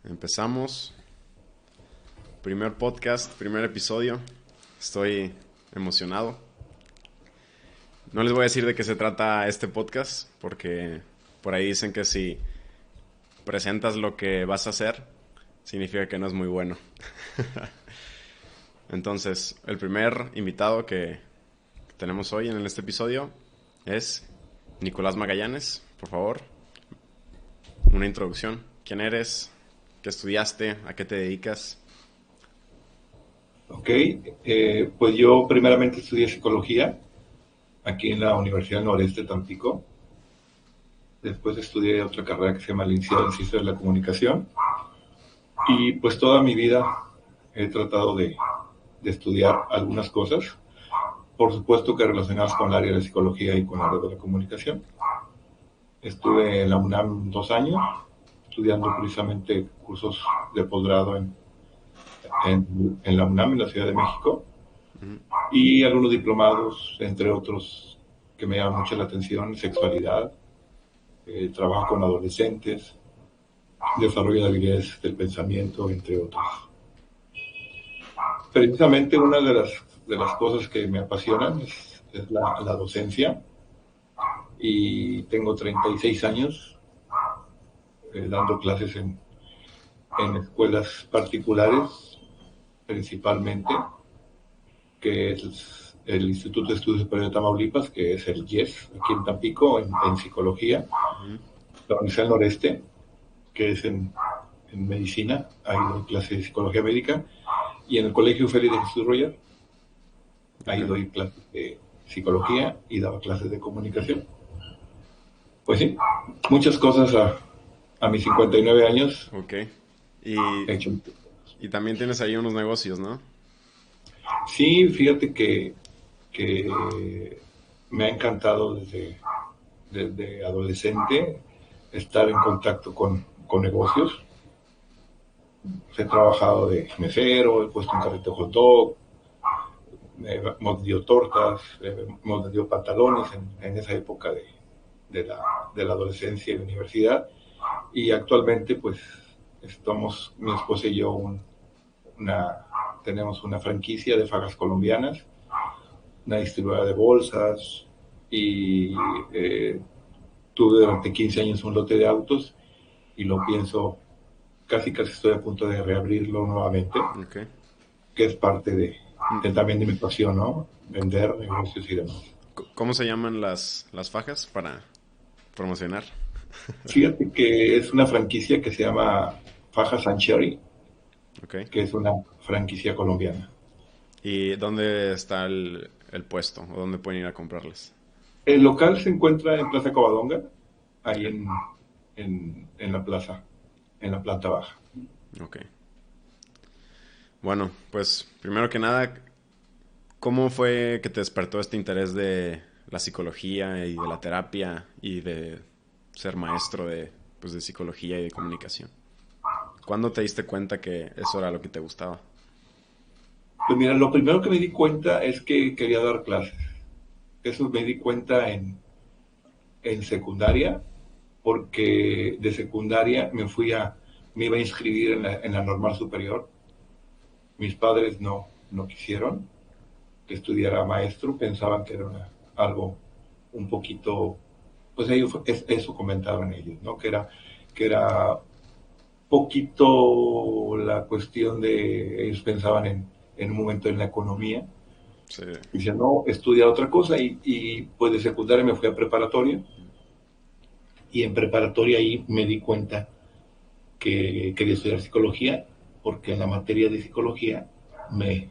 Empezamos. Primer podcast, primer episodio. Estoy emocionado. No les voy a decir de qué se trata este podcast, porque por ahí dicen que si presentas lo que vas a hacer, significa que no es muy bueno. Entonces, el primer invitado que tenemos hoy en este episodio es Nicolás Magallanes. Por favor, una introducción. ¿Quién eres? ¿Qué estudiaste? ¿A qué te dedicas? Ok, pues yo primeramente estudié psicología aquí en la Universidad Noreste de Tampico. Después estudié otra carrera que se llama Licenciado en Ciencias de la Comunicación. Y pues toda mi vida he tratado de estudiar algunas cosas, por supuesto que relacionadas con el área de psicología y con el área de la comunicación. Estuve en la UNAM 2 años, estudiando precisamente cursos de posgrado en la UNAM, en la Ciudad de México. Y algunos diplomados, entre otros, que me llaman mucho la atención: sexualidad, trabajo con adolescentes, desarrollo de habilidades del pensamiento, entre otros. Precisamente una de las cosas que me apasionan es la docencia, y tengo 36 años dando clases en escuelas particulares, principalmente, que es el Instituto de Estudios Superiores de Tamaulipas, que es el IES, aquí en Tampico, en psicología. La Universidad del Noreste, que es en medicina, ahí doy clases de psicología médica. Y en el Colegio Félix de Jesús Royal, ahí Okay. doy clases de psicología y daba clases de comunicación. Pues sí, muchas cosas a mis 59 años Ok. he Y, hecho. y también tienes ahí unos negocios, ¿no? Sí, fíjate que me ha encantado desde adolescente estar en contacto con negocios. He trabajado de mesero, he puesto un carrito de hot dog, hemos vendido tortas, hemos vendido pantalones en esa época de la adolescencia y la universidad. Y actualmente, pues, mi esposa y yo, una, tenemos una franquicia de fajas colombianas, una distribuidora de bolsas, y tuve durante 15 años un lote de autos, y lo pienso, casi estoy a punto de reabrirlo nuevamente, Ok. que es parte Mm, también de mi pasión, ¿no? Vender negocios y demás. ¿Cómo se llaman las fajas para promocionar? Fíjate que es una franquicia que se llama Fajas Cherry, Ok. que es una franquicia colombiana. ¿Y dónde está el puesto? ¿O dónde pueden ir a comprarlas? El local se encuentra en Plaza Covadonga, Ok. ahí en la plaza, en la planta baja. Ok. Bueno, pues primero que nada, ¿cómo fue que te despertó este interés de la psicología y de la terapia y de ser maestro pues, de psicología y de comunicación? ¿Cuándo te diste cuenta que eso era lo que te gustaba? Pues mira, lo primero que me di cuenta es que quería dar clases. Eso me di cuenta en secundaria, porque de secundaria me iba a inscribir en la normal superior. Mis padres no quisieron que estudiara maestro, pensaban que era algo un poquito, pues eso comentaban ellos, ¿no? Que era poquito la cuestión de, ellos pensaban en un momento en la economía. Sí. Y decían, no, estudia otra cosa, y pues de secundaria me fui a preparatoria, y en preparatoria ahí me di cuenta que quería estudiar psicología, porque en la materia de psicología me,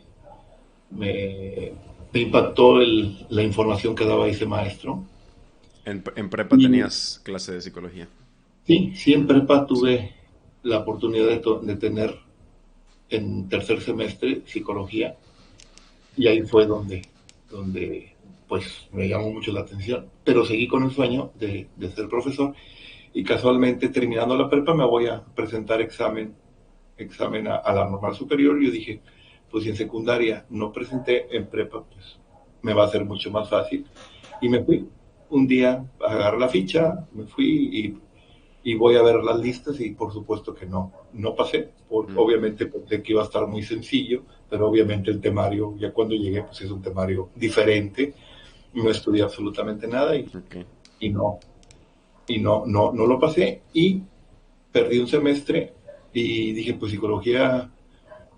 me, me impactó la información que daba ese maestro. En prepa Y tenías clase de psicología. sí, en prepa Sí. tuve la oportunidad de tener en tercer semestre psicología, y ahí fue donde pues me llamó mucho la atención, pero seguí con el sueño de ser profesor, y casualmente terminando la prepa me voy a presentar examen a la normal superior. Y yo dije, pues si en secundaria no presenté, en prepa pues me va a ser mucho más fácil. Y me fui. Un día, agarré la ficha, me fui, y voy a ver las listas y por supuesto que no pasé. Obviamente pensé que iba a estar muy sencillo, pero obviamente el temario, ya cuando llegué, pues es un temario diferente. No estudié absolutamente nada Ok. y no lo pasé y perdí un semestre y dije, pues psicología,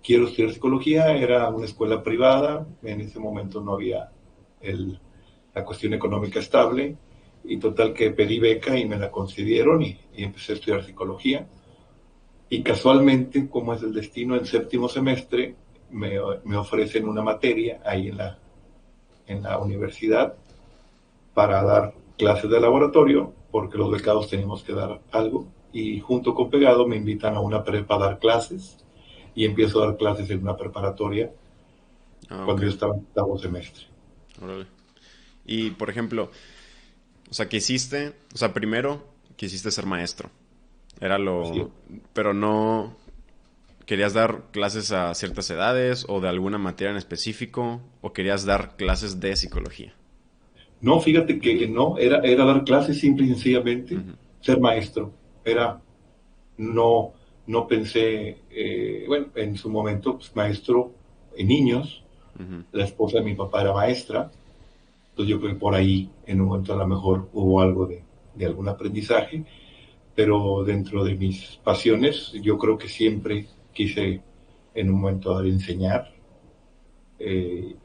quiero estudiar psicología, era una escuela privada, en ese momento no había la cuestión económica estable, y total que pedí beca y me la concedieron y empecé a estudiar psicología. Y casualmente, como es el destino, en séptimo semestre me ofrecen una materia ahí en la universidad para dar clases de laboratorio, porque los becados teníamos que dar algo, y junto con Pegado me invitan a una prepa a dar clases, y empiezo a dar clases en una preparatoria Ah, ok. cuando yo estaba en octavo semestre. Órale. Y, por ejemplo, o sea, o sea, primero quisiste ser maestro. Era Así es. lo... Pero no... ¿Querías dar clases a ciertas edades o de alguna materia en específico? ¿O querías dar clases de psicología? No, fíjate que no, era dar clases simple y sencillamente, Ujú, ser maestro. Era, no, no pensé, bueno, en su momento, pues, maestro en niños, ujú. la esposa de mi papá era maestra, entonces yo creo que por ahí en un momento a lo mejor hubo algo de algún aprendizaje, pero dentro de mis pasiones yo creo que siempre quise en un momento dado eh,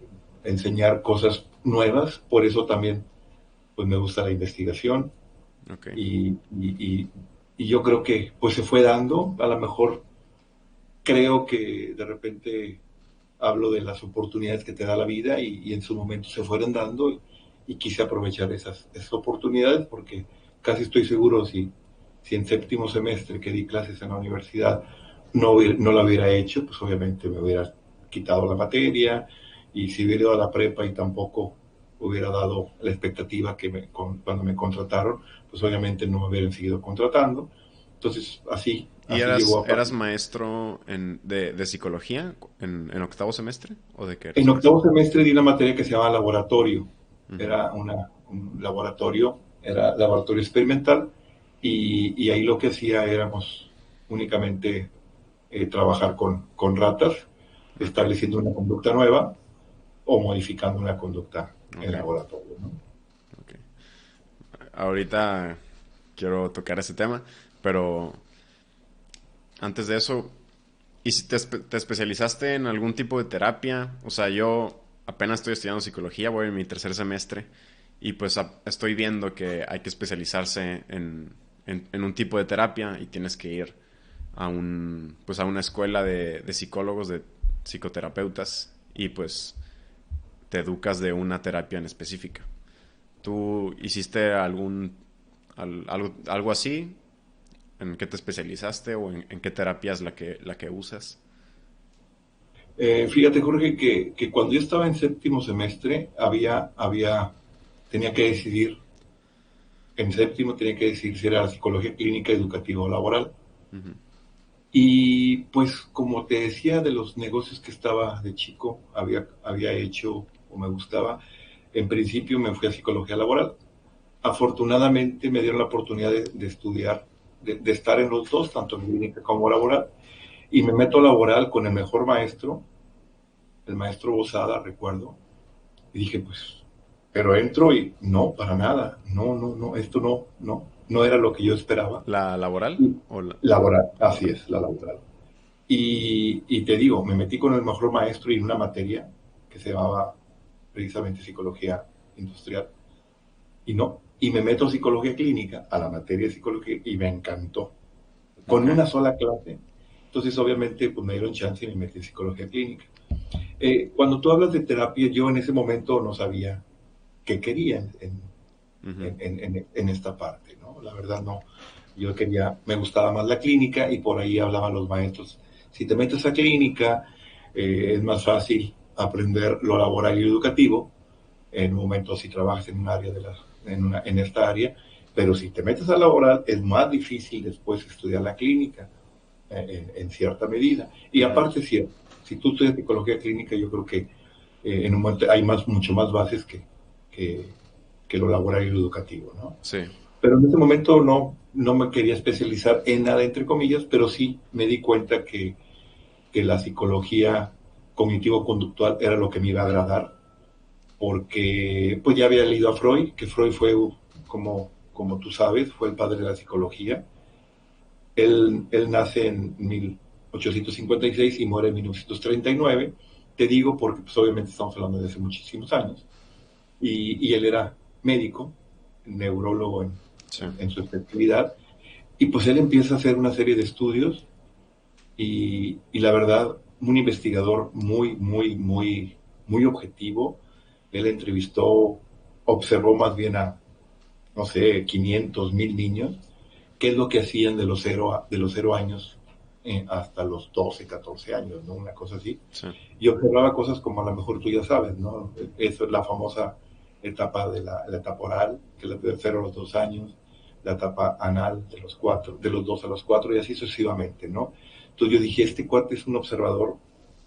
enseñar cosas nuevas, por eso también pues me gusta la investigación Ok. y, y, y, y yo creo que pues se fue dando, a lo mejor creo que de repente hablo de las oportunidades que te da la vida y en su momento se fueron dando y quise aprovechar esas oportunidades porque casi estoy seguro si en séptimo semestre que di clases en la universidad no la hubiera hecho, pues obviamente me hubiera quitado la materia y si hubiera ido a la prepa y tampoco hubiera dado la expectativa cuando me contrataron, pues obviamente no me hubieran seguido contratando. Entonces, ¿Y así llegó a eras pasar. maestro de psicología en octavo semestre? ¿O de qué En eras maestro? octavo semestre di una materia que se llama laboratorio. Ujú. Era laboratorio experimental y ahí lo que hacía éramos únicamente trabajar con ratas, Ok, estableciendo una conducta nueva o modificando una conducta en ok, laboratorio, ¿no? ok. Ahorita quiero tocar ese tema, pero antes de eso, ¿y si te especializaste en algún tipo de terapia? O sea, yo apenas estoy estudiando psicología, voy en mi tercer semestre y pues estoy viendo que hay que especializarse en un tipo de terapia y tienes que ir pues a una escuela de psicólogos, de psicoterapeutas y pues te educas de una terapia en específica. ¿Tú hiciste algo así? ¿En qué te especializaste o en qué terapia es la que usas? Fíjate, Jorge, que cuando yo estaba en séptimo semestre tenía que decidir, en séptimo tenía que decidir si era psicología clínica, educativa o laboral. Ujú. Y pues como te decía de los negocios que estaba de chico, había hecho o me gustaba, en principio me fui a psicología laboral. Afortunadamente me dieron la oportunidad de estudiar, de estar en los dos, tanto en clínica como laboral, y me meto a laboral con el mejor maestro, el maestro Bozada, recuerdo, y dije, pues, pero entro y no, para nada, no, esto no era lo que yo esperaba. ¿La laboral? Y ¿O la... laboral, así Ok. es, la laboral. Y te digo, me metí con el mejor maestro y en una materia que se llamaba precisamente psicología industrial. Y me meto a psicología clínica, a la materia de psicología, y me encantó. Con Ok. una sola clase. Entonces, obviamente, pues me dieron chance y me metí en psicología clínica. Cuando tú hablas de terapia, yo en ese momento no sabía qué quería Ujú. en esta parte, ¿no? La verdad no. Me gustaba más la clínica y por ahí hablaban los maestros. Si te metes a clínica, es más fácil aprender lo laboral y educativo. En un momento si trabajas en un área en esta área, pero si te metes a laboral es más difícil después estudiar la clínica en cierta medida. Y Ujú. aparte, si tú estudias psicología clínica, yo creo que en un momento hay mucho más bases que, que lo laboral y lo educativo, ¿no? Sí. Pero en ese momento no me quería especializar en nada, entre comillas, pero sí me di cuenta que la psicología cognitivo-conductual era lo que me iba a agradar, porque pues ya había leído a Freud, que Freud fue, como tú sabes, fue el padre de la psicología. Él nace en 1856 y muere en 1939. Te digo porque pues, obviamente estamos hablando de hace muchísimos años. Y él era médico, neurólogo Sí. en su especialidad. Y pues él empieza a hacer una serie de estudios y la verdad, un investigador muy objetivo. Él entrevistó, observó más bien a, no sé, 500, 1000 niños, qué es lo que hacían de los 0 años hasta los 12, 14 años, ¿no? Una cosa así. Sí. Y observaba cosas como a lo mejor tú ya sabes, ¿no? Eso es la famosa etapa de la etapa oral, que es de 0 a los 2 años, la etapa anal de los 2 a los 4 y así sucesivamente, ¿no? Entonces yo dije, este cuate es un observador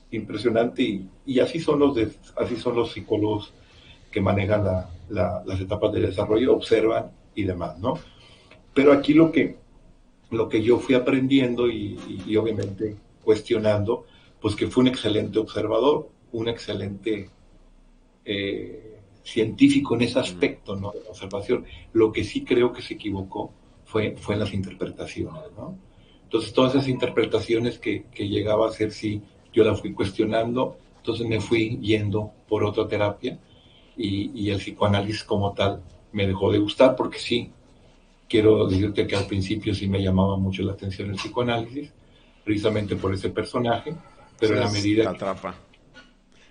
impresionante y así son los psicólogos que manejan las etapas de desarrollo, observan y demás, ¿no? Pero aquí lo que yo fui aprendiendo y obviamente cuestionando, pues que fue un excelente observador, un excelente científico en ese aspecto, ¿no? De la observación. Lo que sí creo que se equivocó fue en las interpretaciones, ¿no? Entonces, todas esas interpretaciones que llegaba a hacer, sí, yo las fui cuestionando, entonces me fui yendo por otra terapia y el psicoanálisis como tal me dejó de gustar porque sí, quiero decirte que al principio sí me llamaba mucho la atención el psicoanálisis, precisamente por ese personaje, pero Sí, en la te medida que atrapa. Yo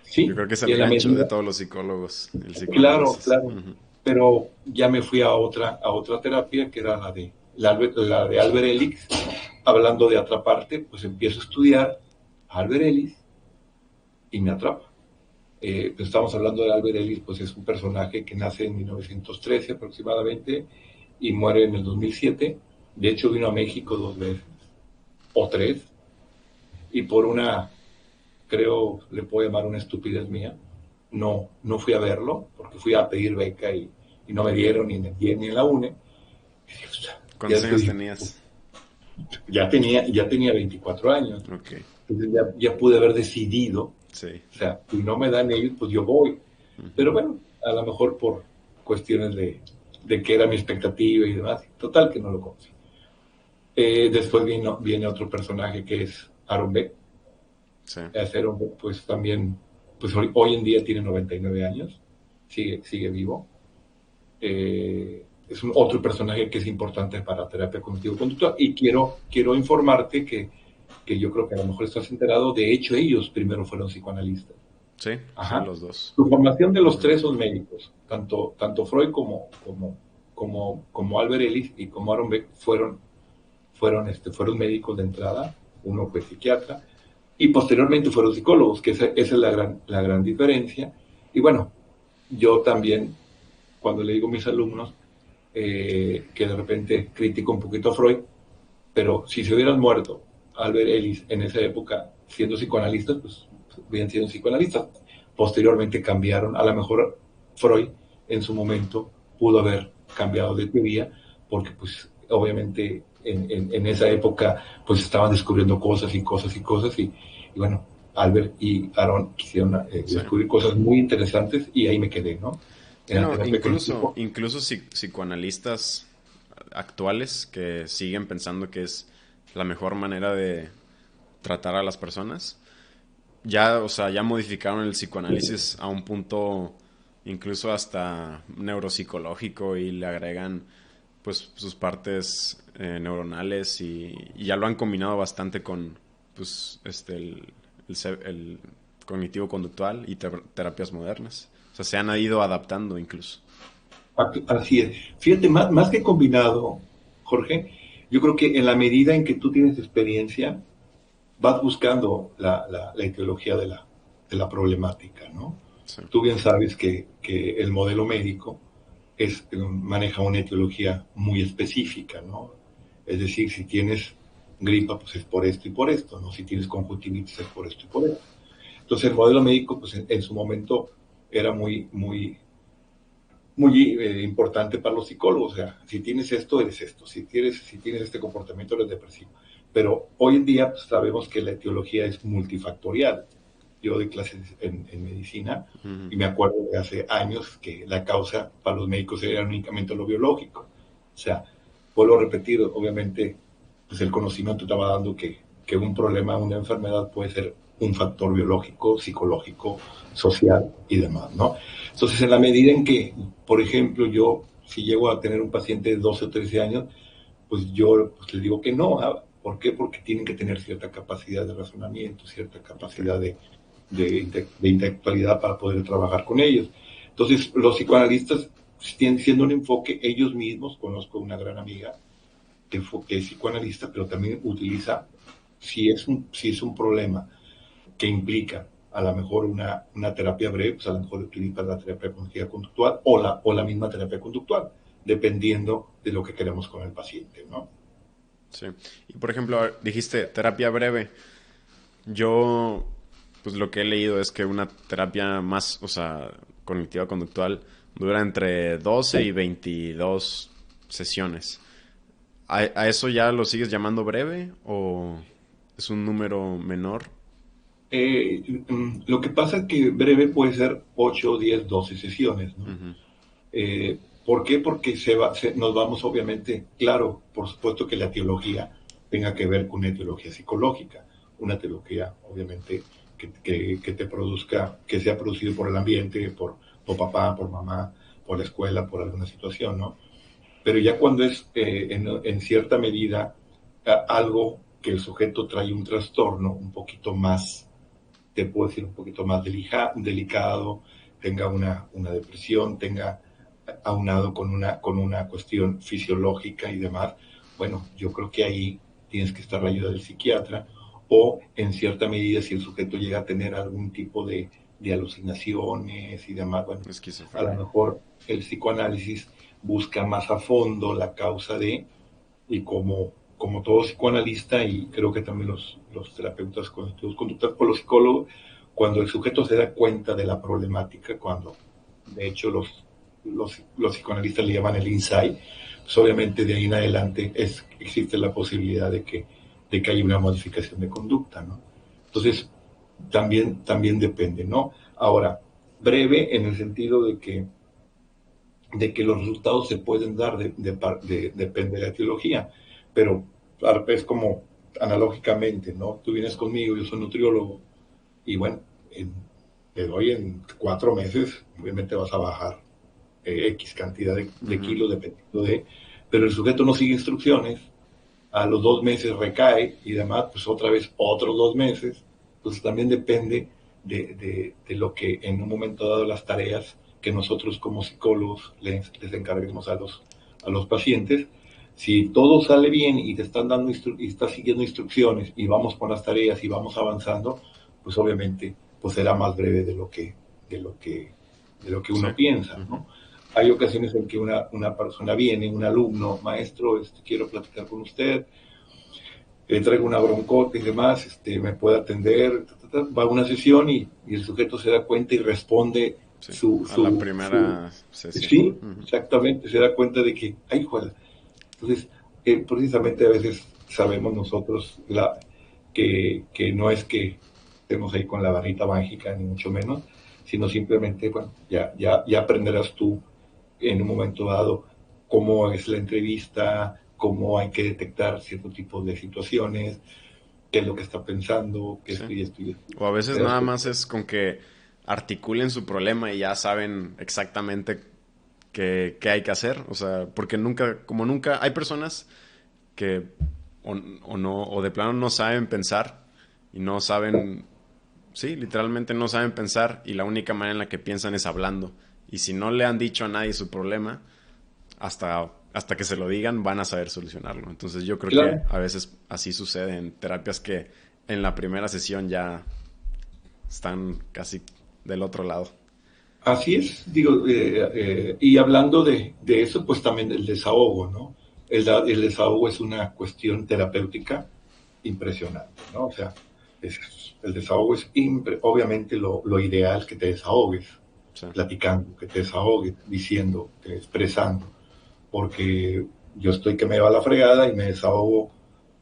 sí, creo que es y el en la gancho de medida, todos los psicólogos, el claro, psicoanálisis. claro, Ujú. pero ya me fui a otra terapia que era la de Albert Ellis, hablando de atraparte, pues empiezo a estudiar a Albert Ellis y me atrapa. Pues estamos hablando de Albert Ellis, pues es un personaje que nace en 1913 aproximadamente y muere en el 2007. De hecho, vino a México 2 veces o tres, y por una, creo, le puedo llamar una estupidez mía, no fui a verlo, porque fui a pedir beca y no me dieron ni en el DIE ni en la UNE. Ya ¿Cuántos después años dije, tenías? ya tenía 24 años, Ok, entonces ya pude haber decidido, sí. o sea, si no me dan ellos, pues yo voy. Ujú. Pero bueno, a lo mejor por cuestiones de que era mi expectativa y demás, total que no lo conocí. Después viene otro personaje que es Aaron Beck. Sí. Aaron Beck, pues también, pues hoy en día tiene 99 años, sigue vivo. Es otro personaje que es importante para terapia cognitivo-conductual. Y quiero informarte que yo creo que a lo mejor estás enterado, de hecho ellos primero fueron psicoanalistas. Sí, sí, Ajá. los dos. Su formación de los Ujú. tres son médicos, tanto Freud como Albert Ellis y como Aaron Beck fueron médicos de entrada, uno fue psiquiatra, y posteriormente fueron psicólogos, que esa es la gran diferencia. Y bueno, yo también, cuando le digo a mis alumnos, que de repente critico un poquito a Freud, pero si se hubieran muerto Albert Ellis en esa época siendo psicoanalistas, pues hubieran sido psicoanalistas. Posteriormente cambiaron, a lo mejor Freud en su momento pudo haber cambiado de teoría, porque pues obviamente en esa época pues estaban descubriendo cosas y cosas y cosas y bueno, Albert y Aaron quisieron Sí. descubrir cosas muy interesantes y ahí me quedé, ¿no? En Sí, la no, terapia cognitivo. incluso psicoanalistas actuales que siguen pensando que es la mejor manera de tratar a las personas, ya, o sea, ya modificaron el psicoanálisis a un punto incluso hasta neuropsicológico y le agregan pues sus partes neuronales y ya lo han combinado bastante con pues el cognitivo conductual y terapias modernas. O sea, se han ido adaptando incluso. Así es. Fíjate, más que combinado, Jorge, yo creo que en la medida en que tú tienes experiencia, vas buscando la etiología de la problemática, ¿no? Sí, Tú bien sabes que el modelo médico maneja una etiología muy específica, ¿no? Es decir, si tienes gripa, pues es por esto y por esto, ¿no? Si tienes conjuntivitis es por esto y por esto. Entonces el modelo médico, pues en su momento era muy muy importante para los psicólogos. O sea, si tienes esto, eres esto. Si tienes este comportamiento, eres depresivo. Pero hoy en día pues, sabemos que la etiología es multifactorial. Yo doy clases en medicina Ujú. y me acuerdo de hace años que la causa para los médicos era únicamente lo biológico. O sea, vuelvo a repetir, obviamente, pues el conocimiento estaba dando que un problema, una enfermedad puede ser un factor biológico, psicológico, social y demás, ¿no? Entonces, en la medida en que, por ejemplo, yo, si llego a tener un paciente de 12 o 13 años, pues yo pues, les digo que no. ¿Por qué? Porque tienen que tener cierta capacidad de razonamiento, cierta Sí. capacidad de intelectualidad para poder trabajar con ellos. Entonces, los psicoanalistas tienen siendo un enfoque ellos mismos. Conozco una gran amiga que es psicoanalista, pero también utiliza, si es un problema que implica a lo mejor una terapia breve, pues a lo mejor utiliza la terapia cognitiva conductual o la misma terapia conductual, dependiendo de lo que queremos con el paciente, ¿no? Sí. Y por ejemplo, dijiste terapia breve. Yo, pues lo que he leído es que una terapia más, o sea, cognitiva conductual dura entre 12 y 22 sesiones. ¿A eso ya lo sigues llamando breve o es un número menor? Lo que pasa es que breve puede ser 8, 10, 12 sesiones, ¿no? Ujú. ¿Por qué? Porque nos vamos obviamente, claro, por supuesto que la teología tenga que ver con una teología psicológica, una teología obviamente que te produzca, que sea producido por el ambiente, por papá, por mamá, por la escuela, por alguna situación, ¿no? Pero ya cuando es en cierta medida algo que el sujeto trae un trastorno un poquito más, te puedo decir, un poquito más delicado, tenga una depresión, tenga aunado con una cuestión fisiológica y demás, bueno, yo creo que ahí tienes que estar la ayuda del psiquiatra o en cierta medida si el sujeto llega a tener algún tipo de alucinaciones y demás, bueno, a lo Esquizofrenia. mejor el psicoanálisis busca más a fondo la causa y como todo psicoanalista y creo que también los terapeutas cognitivos conductuales o los psicólogos, cuando el sujeto se da cuenta de la problemática, cuando de hecho los psicoanalistas le llaman el insight, pues obviamente de ahí en adelante existe la posibilidad de que haya una modificación de conducta, ¿no? Entonces, también depende, ¿no? Ahora, breve en el sentido de que los resultados se pueden dar, depende de la etiología, pero es como analógicamente, ¿no? Tú vienes conmigo, yo soy nutriólogo, y bueno, te doy en 4 meses, obviamente vas a bajar X cantidad de Ujú. kilos, dependiendo pero el sujeto no sigue instrucciones, a los 2 meses recae y demás, pues otra vez otros 2 meses, pues también depende de lo que en un momento dado las tareas que nosotros como psicólogos les encarguemos a los pacientes. Si todo sale bien y te están dando y estás siguiendo instrucciones y vamos con las tareas y vamos avanzando, pues obviamente pues será más breve de lo que, de lo que Sí. uno piensa, Ujú. ¿no? Hay ocasiones en que una persona viene, un alumno, maestro, quiero platicar con usted, traigo una broncota y demás, me puede atender, va a una sesión y el sujeto se da cuenta y responde Sí. su, A la su, su, primera sesión. sí, Ujú. exactamente, se da cuenta de que, ay, joder. Entonces, precisamente a veces sabemos nosotros que no es que estemos ahí con la varita mágica, ni mucho menos, sino simplemente, bueno, ya aprenderás tú en un momento dado cómo es la entrevista, cómo hay que detectar cierto tipo de situaciones, qué es lo que está pensando, qué Sí. esto y esto y esto. O a veces ¿Te das nada más cuenta? es con que articulen su problema y ya saben exactamente qué hay que hacer. O sea, porque nunca, como nunca, hay personas que o no, o de plano no saben pensar y no saben, sí, literalmente no saben pensar y la única manera en la que piensan es hablando. Y si no le han dicho a nadie su problema, hasta que se lo digan van a saber solucionarlo. Entonces yo creo que Claro, a veces así sucede en terapias que en la primera sesión ya están casi del otro lado. así es, digo, y hablando de eso, pues también el desahogo, ¿no? El desahogo es una cuestión terapéutica impresionante, ¿no? O sea, el desahogo es, obviamente lo ideal es que te desahogues, Sí. platicando, que te desahogues, diciendo, expresando, porque yo estoy que me va la fregada y me desahogo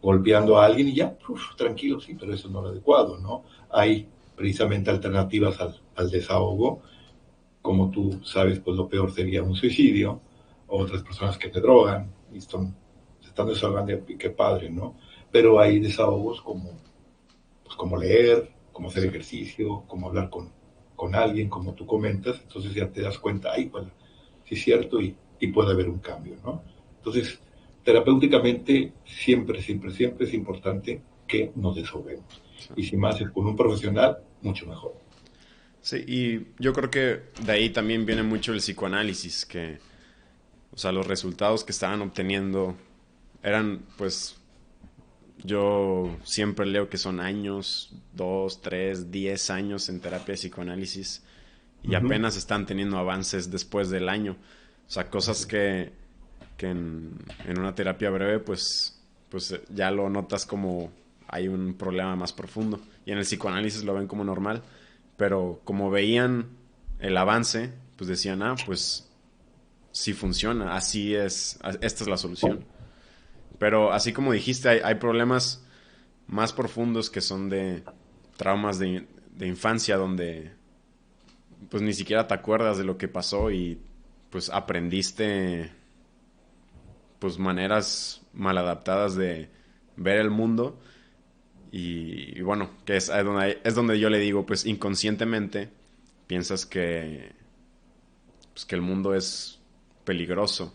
golpeando a alguien y ya, uf, tranquilo, sí, pero eso no es lo adecuado, ¿no? Hay precisamente alternativas al desahogo, como tú sabes, pues lo peor sería un suicidio, o otras personas que te drogan y se están desahogando y qué padre, ¿no? Pero hay desahogos como, pues, como leer, como hacer Sí. ejercicio, como hablar con alguien, como tú comentas, entonces ya te das cuenta, ay, pues sí es cierto y puede haber un cambio, ¿no? Entonces, terapéuticamente siempre, siempre, siempre es importante que nos desahoguemos. Sí. Y si más es con un profesional, mucho mejor. Sí, y yo creo que de ahí también viene mucho el psicoanálisis, que, o sea, los resultados que estaban obteniendo eran, pues, yo siempre leo que son años, 2, 3, 10 años en terapia de psicoanálisis y Ujú. apenas están teniendo avances después del año. O sea, cosas Así. que en una terapia breve, pues ya lo notas como hay un problema más profundo. Y en el psicoanálisis lo ven como normal, pero como veían el avance, pues decían, ah, pues sí funciona, así es, esta es la solución. Pero así como dijiste, hay problemas más profundos que son de traumas de infancia donde pues ni siquiera te acuerdas de lo que pasó y pues aprendiste pues maneras mal adaptadas de ver el mundo y bueno, que es donde yo le digo pues inconscientemente piensas que pues que el mundo es peligroso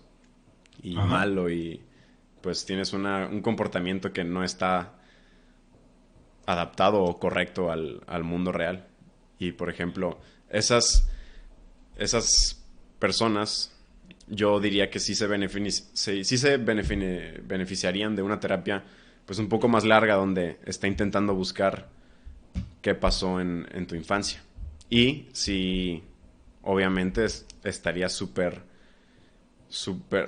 y Ajá. malo y pues tienes un comportamiento que no está adaptado o correcto al mundo real. Y por ejemplo, esas personas, yo diría que sí se beneficiarían de una terapia pues un poco más larga donde está intentando buscar qué pasó en tu infancia. Y si obviamente estaría o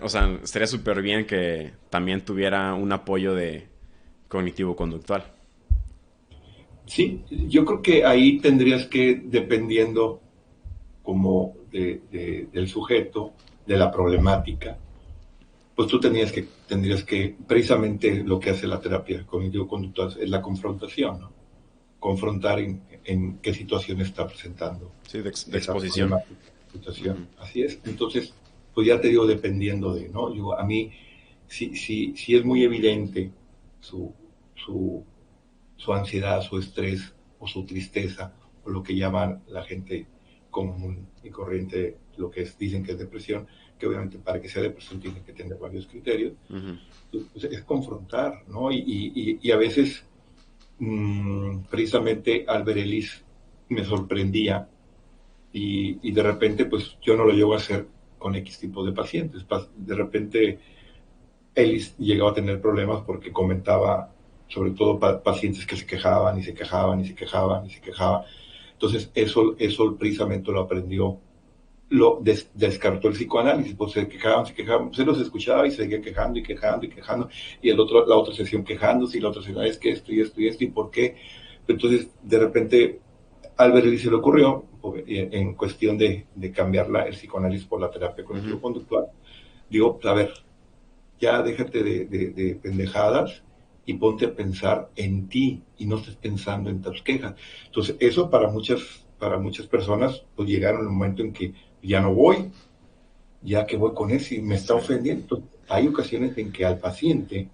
sea, estaría súper bien que también tuviera un apoyo de cognitivo-conductual. Sí, yo creo que ahí tendrías que, dependiendo como del sujeto, de la problemática, pues tú tendrías que, precisamente lo que hace la terapia cognitivo-conductual es la confrontación, ¿no? Confrontar en qué situación está presentando Sí, de esa exposición. problemática, situación. Ujú. Así es. Entonces, pues ya te digo, dependiendo de, ¿no? Yo, a mí, si es muy evidente su, su, su ansiedad, su estrés o su tristeza, o lo que llaman la gente común y corriente, lo que dicen que es depresión, que obviamente para que sea depresión tiene que tener varios criterios, Ujú. pues es confrontar, ¿no? Y a veces, precisamente Albert Ellis me sorprendía y de repente, pues yo no lo llego a hacer con X tipo de pacientes. De repente Ellis llegaba a tener problemas porque comentaba sobre todo pacientes que se quejaban y se quejaban y se quejaban y se quejaban. Entonces, eso precisamente lo aprendió, descartó el psicoanálisis, pues se quejaban, pues él los escuchaba y se seguía quejando y quejando y quejando, y la otra sesión quejándose, y la otra sesión, es que esto y esto y esto, y por qué. Entonces, de repente, Albert Ellis se le ocurrió, en cuestión de cambiar el psicoanálisis por la terapia Ujú. cognitivo-conductual, digo, a ver, ya déjate de pendejadas y ponte a pensar en ti y no estés pensando en tus quejas. Entonces, eso para muchas personas, pues llegaron el momento en que ya no voy, ya que voy con eso y me está Sí. ofendiendo. Entonces, hay ocasiones en que al paciente,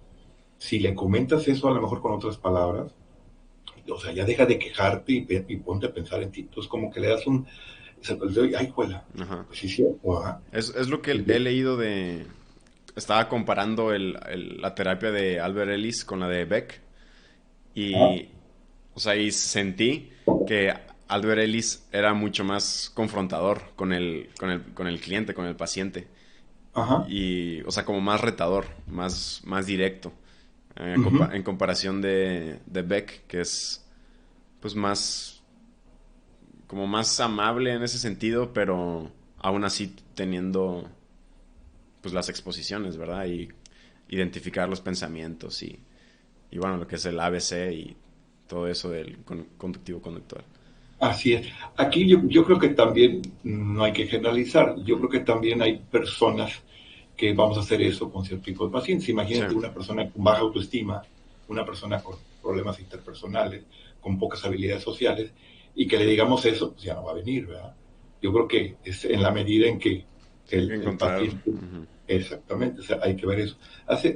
si le comentas eso a lo mejor con otras palabras, o sea, ya deja de quejarte y ponte a pensar en ti. Entonces, como que le das ay, juela, Ajá. pues sí, cierto, ajá. Es lo que he leído de... Estaba comparando la terapia de Albert Ellis con la de Beck Ajá, y, o sea, y sentí que Albert Ellis era mucho más confrontador con el cliente, con el paciente. ajá, Y, o sea, como más retador, más directo. uh-huh. En comparación de Beck, que es pues más como más amable en ese sentido, pero aún así teniendo pues las exposiciones, ¿verdad? Y identificar los pensamientos y bueno, lo que es el ABC y todo eso del conductivo conductual. Así es. Aquí yo creo que también no hay que generalizar. Yo creo que también hay personas que vamos a hacer eso con cierto tipo de pacientes. Sí, Imagínate una persona con baja autoestima, una persona con problemas interpersonales, con pocas habilidades sociales, y que le digamos eso, pues ya no va a venir, ¿verdad? Yo creo que es en la medida en que hay que el encontrar. paciente, exactamente, o sea, hay que ver eso. Hace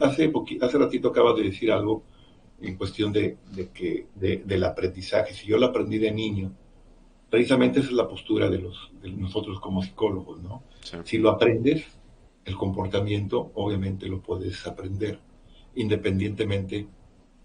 ratito acabas de decir algo en cuestión del aprendizaje. Si yo lo aprendí de niño, precisamente esa es la postura de nosotros como psicólogos, ¿no? Sí, Si lo aprendes, el comportamiento obviamente lo puedes aprender, independientemente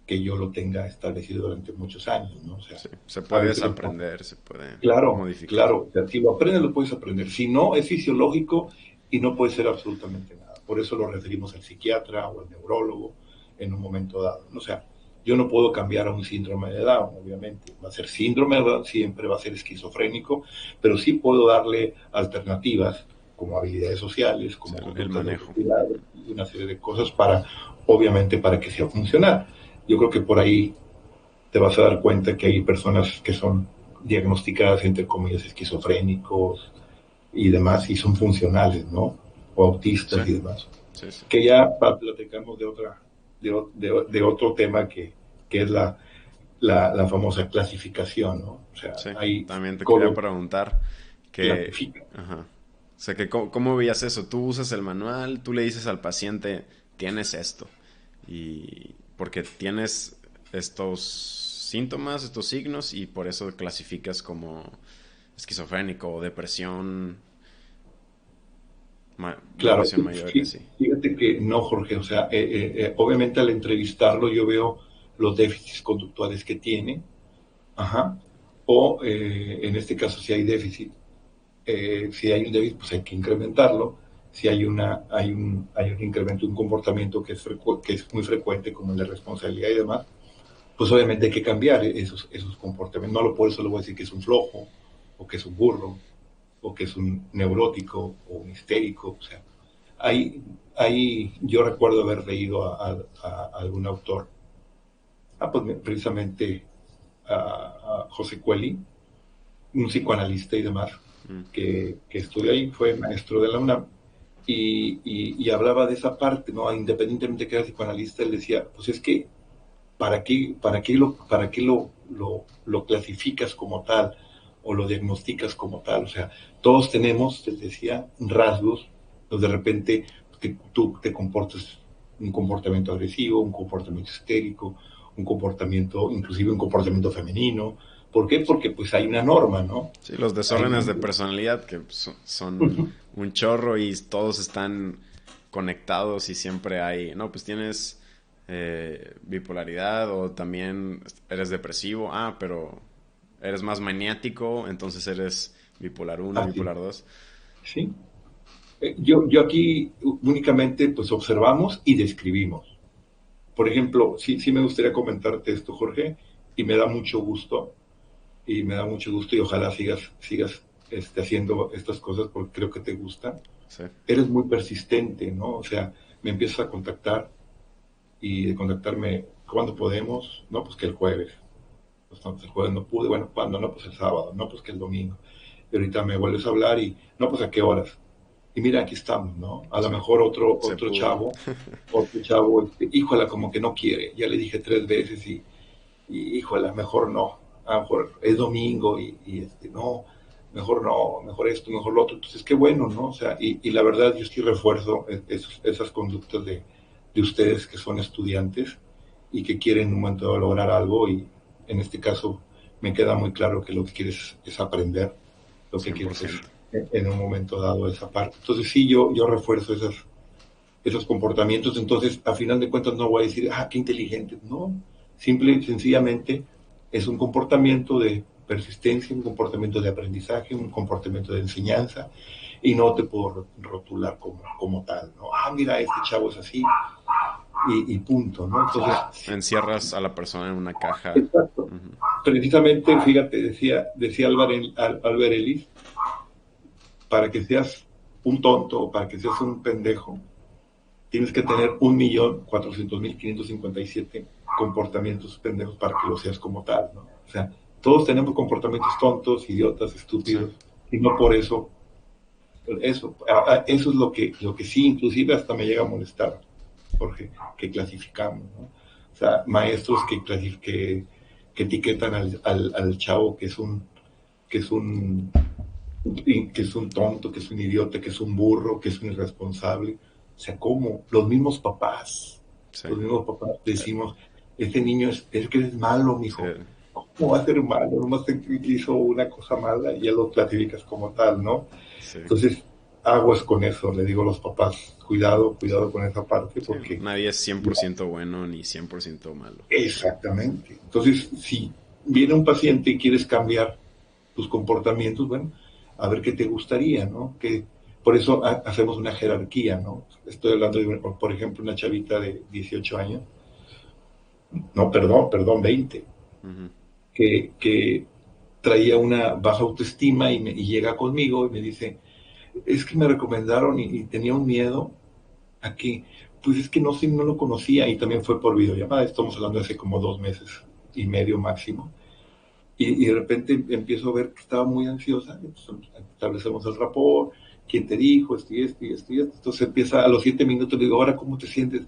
que yo lo tenga establecido durante muchos años, ¿no? O sea, sí. Se a puede veces desaprender, se puede claro, modificar. claro, o sea, si lo aprendes lo puedes aprender, si no es fisiológico y no puede ser absolutamente nada. Por eso lo referimos al psiquiatra o al neurólogo en un momento dado, ¿no? O sea, yo no puedo cambiar a un síndrome de Down, obviamente. Va a ser síndrome de Down, siempre va a ser esquizofrénico, pero sí puedo darle alternativas como habilidades sociales, Sí, como el conductas de manejo. autoridad y una serie de cosas para, obviamente, para que sea funcional. Yo creo que por ahí te vas a dar cuenta que hay personas que son diagnosticadas, entre comillas, esquizofrénicos y demás, y son funcionales, ¿no? O Sí, autistas y demás. sí, sí. Que ya platicamos de otro tema que es la famosa clasificación, ¿no? O sea, Sí, hay también te quería psicólogos preguntar que que, clasifican. ajá, o sea, que cómo veías eso. Tú usas el manual, tú le dices al paciente, tienes esto, y porque tienes estos síntomas, estos signos, y por eso clasificas como esquizofrénico o depresión, Claro, depresión mayor y así. fíjate que no, Jorge, o sea, obviamente al entrevistarlo yo veo los déficits conductuales que tiene, ajá, o en este caso si hay déficit, si hay un déficit, pues hay que incrementarlo. Si hay un incremento, un comportamiento que es muy frecuente, como el de responsabilidad y demás, pues obviamente hay que cambiar esos comportamientos. No lo por eso le voy a decir que es un flojo, o que es un burro, o que es un neurótico, o un histérico. O sea, yo recuerdo haber leído a algún autor, pues precisamente a José Cueli, un psicoanalista y demás, Mm, que estudió ahí, fue maestro de la UNAM, y hablaba de esa parte, ¿no? Independientemente de que era psicoanalista, él decía, pues es que, para qué lo clasificas como tal o lo diagnosticas como tal? O sea, todos tenemos, les decía, rasgos, pues de repente tú te comportas un comportamiento agresivo, un comportamiento histérico, un comportamiento, inclusive un comportamiento femenino. ¿Por qué? sí. Porque pues hay una norma, ¿no? Sí, los Hay desórdenes de una... personalidad que son un chorro y todos están conectados y siempre hay, no, pues tienes bipolaridad o también eres depresivo, pero eres más maniático, entonces eres bipolar uno Así, bipolar 2. ¿sí? Yo aquí únicamente pues observamos y describimos. Por ejemplo, sí me gustaría comentarte esto, Jorge, y me da mucho gusto, y me da mucho gusto y ojalá sigas haciendo estas cosas porque creo que te gustan. Sí, Eres muy persistente, ¿no? O sea, me empiezas a contactar y de contactarme, ¿cuándo podemos? No, pues que el jueves. Pues no, pues el jueves no pude, bueno, ¿cuándo? No, pues el sábado, no, pues que el domingo. Y ahorita me vuelves a hablar y, no, pues a qué horas. Y mira, aquí estamos, ¿no? A lo sí, mejor se pudo. otro chavo, híjola, como que no quiere. Ya le dije 3 veces y híjola, mejor no. A lo mejor es domingo no, mejor no, mejor esto, mejor lo otro. Entonces, qué bueno, ¿no? O sea, y la verdad, yo sí refuerzo esas conductas de ustedes que son estudiantes y que quieren en un momento dado lograr algo y en este caso me queda muy claro que lo que quieres es aprender, lo que quieres es 100%. en un momento dado esa parte. Entonces sí, yo refuerzo esos comportamientos, entonces a final de cuentas no voy a decir, qué inteligente, no, simple y sencillamente es un comportamiento de persistencia, un comportamiento de aprendizaje, un comportamiento de enseñanza, y no te puedo rotular como tal, ¿no? Mira, este chavo es así, y punto, ¿no? Sí, Entonces, encierras a la persona en una caja. exacto. Ujú. Precisamente, fíjate, decía Albert Ellis, para que seas un tonto o para que seas un pendejo, tienes que tener 1.400.557 comportamientos pendejos para que lo seas como tal, ¿no? O sea, Todos tenemos comportamientos tontos, idiotas, Sí. estúpidos, y no por eso, eso es lo que sí, inclusive hasta me llega a molestar, Jorge, que clasificamos, ¿no? O sea, maestros que etiquetan al chavo que es un, que es un tonto, que es un idiota, que es un burro, que es un irresponsable. O sea, ¿cómo? Sí. Los mismos papás decimos, este niño es que es malo, Sí. mijo. ¿Cómo va a ser malo? Nomás hizo una cosa mala y ya lo clasificas como tal, ¿no? Sí. Entonces, aguas con eso, le digo a los papás, cuidado, cuidado con esa parte, Sí. porque Nadie es 100% bueno ni 100% malo. exactamente. Entonces, si viene un paciente y quieres cambiar tus comportamientos, bueno, a ver qué te gustaría, ¿no? Por eso hacemos una jerarquía, ¿no? Estoy hablando de, por ejemplo, una chavita de 18 años, no, perdón, 20, Ujú. que traía una baja autoestima y llega conmigo y me dice, es que me recomendaron y tenía un miedo a que, pues es que no sé, no lo conocía y también fue por videollamada, estamos hablando de hace como 2 meses y medio máximo. Y de repente empiezo a ver que estaba muy ansiosa, entonces establecemos el rapport, quién te dijo, esto y esto y esto y esto. Entonces empieza a los 7 minutos, le digo, ahora, ¿cómo te sientes?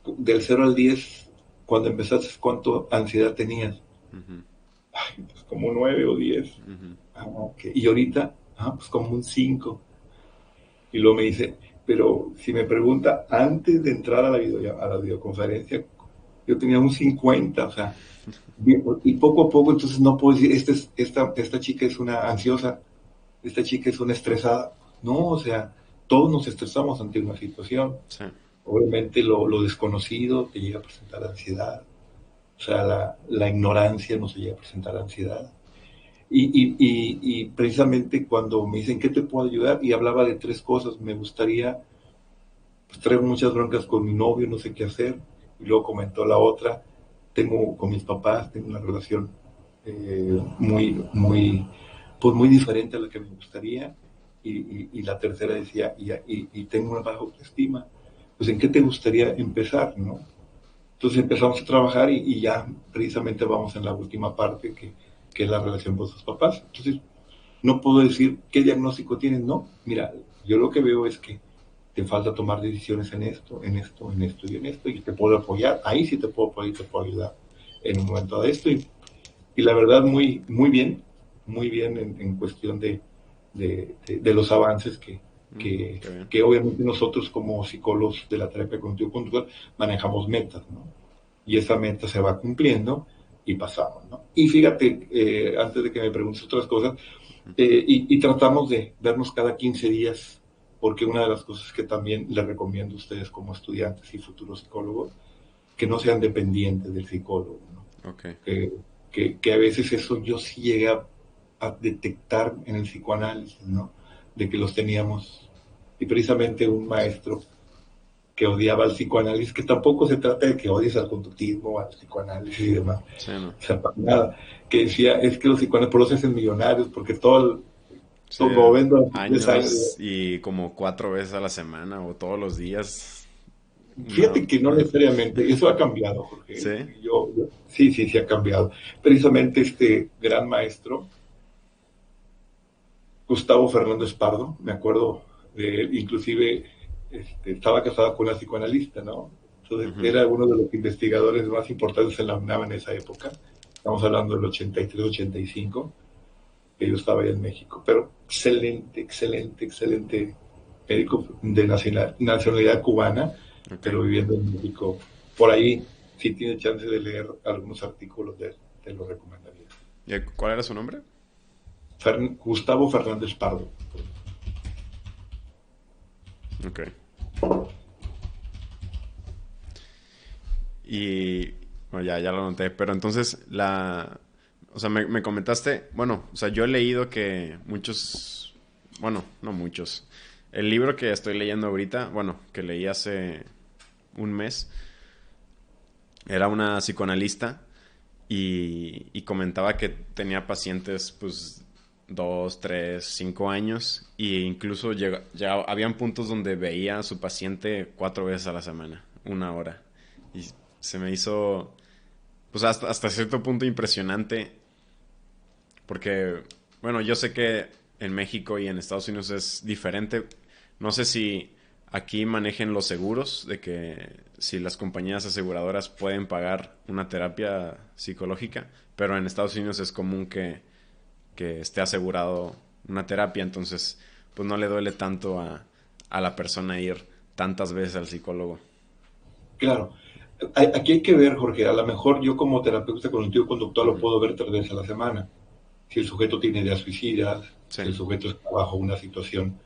Del 0 al 10, cuando empezaste, ¿cuánto ansiedad tenías? Ujú. Ay, pues como 9 o 10. Ujú. Ah, okay. Y ahorita, pues como un 5. Y luego me dice, pero si me pregunta, antes de entrar a la videoconferencia, yo tenía un 50, o sea, y poco a poco, entonces no puedo decir, esta chica es una ansiosa, esta chica es una estresada. No, o sea, todos nos estresamos ante una situación. Sí. Obviamente lo desconocido te llega a presentar ansiedad, o sea, la ignorancia nos llega a presentar ansiedad. Y precisamente cuando me dicen, ¿qué te puedo ayudar? Y hablaba de 3 cosas, me gustaría, pues traigo muchas broncas con mi novio, no sé qué hacer. Y luego comentó la otra, tengo con mis papás, tengo una relación pues muy diferente a la que me gustaría. Y la tercera decía, y tengo una baja autoestima. Pues ¿en qué te gustaría empezar, no? Entonces empezamos a trabajar y ya precisamente vamos en la última parte que es la relación con sus papás. Entonces no puedo decir qué diagnóstico tienes, no. Mira, yo lo que veo es que te falta tomar decisiones en esto, en esto, en esto y en esto, y te puedo apoyar, ahí sí te puedo apoyar y te puedo ayudar en un momento de esto. Y la verdad, muy bien en cuestión de los avances Qué bien. que obviamente nosotros como psicólogos de la terapia cognitivo-conductual manejamos metas, ¿no? Y esa meta se va cumpliendo y pasamos, ¿no? Y fíjate, antes de que me preguntes otras cosas, y tratamos de vernos cada 15 días, porque una de las cosas que también les recomiendo a ustedes como estudiantes y futuros psicólogos, que no sean dependientes del psicólogo, ¿no? Ok. Que, que a veces eso yo sí llegué a detectar en el psicoanálisis, ¿no? De que los teníamos, y precisamente un maestro que odiaba al psicoanálisis, que tampoco se trata de que odies al conductismo, al psicoanálisis y demás, Sí, no. o sea, para nada, que decía, es que los psicoanalistas por eso se hacen millonarios, porque todo, Sí, como ven durante 3 años, años y como 4 veces a la semana o todos los días. fíjate Una... que no necesariamente, eso ha cambiado, Jorge, Sí. sí, sí, sí ha cambiado. Precisamente este gran maestro, Gustavo Fernández Pardo, me acuerdo de él, inclusive estaba casado con una psicoanalista, ¿no? Entonces Ujú. era uno de los investigadores más importantes en la UNAM en esa época. Estamos hablando del 83-85, que yo estaba allá en México. Pero excelente, excelente, excelente médico de nacionalidad cubana, Ok. pero viviendo en México. Por ahí, si tienes chance de leer algunos artículos de él, te lo recomendaría. ¿Y cuál era su nombre? Gustavo Fernández Pardo. Ok. Y bueno, ya lo noté, pero entonces o sea, me comentaste, bueno, o sea, yo he leído que muchos, bueno, no muchos, el libro que estoy leyendo ahorita, bueno, que leí hace un mes, era una psicoanalista y comentaba que tenía pacientes, pues, 2, 3, 5 años e incluso ya habían puntos donde veía a su paciente 4 veces a la semana, 1 hora. Y se me hizo, pues hasta cierto punto impresionante porque, bueno, yo sé que en México y en Estados Unidos es diferente. No sé si aquí manejen los seguros, de que si las compañías aseguradoras pueden pagar una terapia psicológica, pero en Estados Unidos es común que esté asegurado una terapia, entonces pues no le duele tanto a la persona ir tantas veces al psicólogo. Claro. Aquí hay que ver, Jorge, a lo mejor yo como terapeuta cognitivo-conductual lo Ujú. puedo ver 3 veces a la semana. Si el sujeto tiene ideas suicidas, Sí, si el sujeto está bajo una situación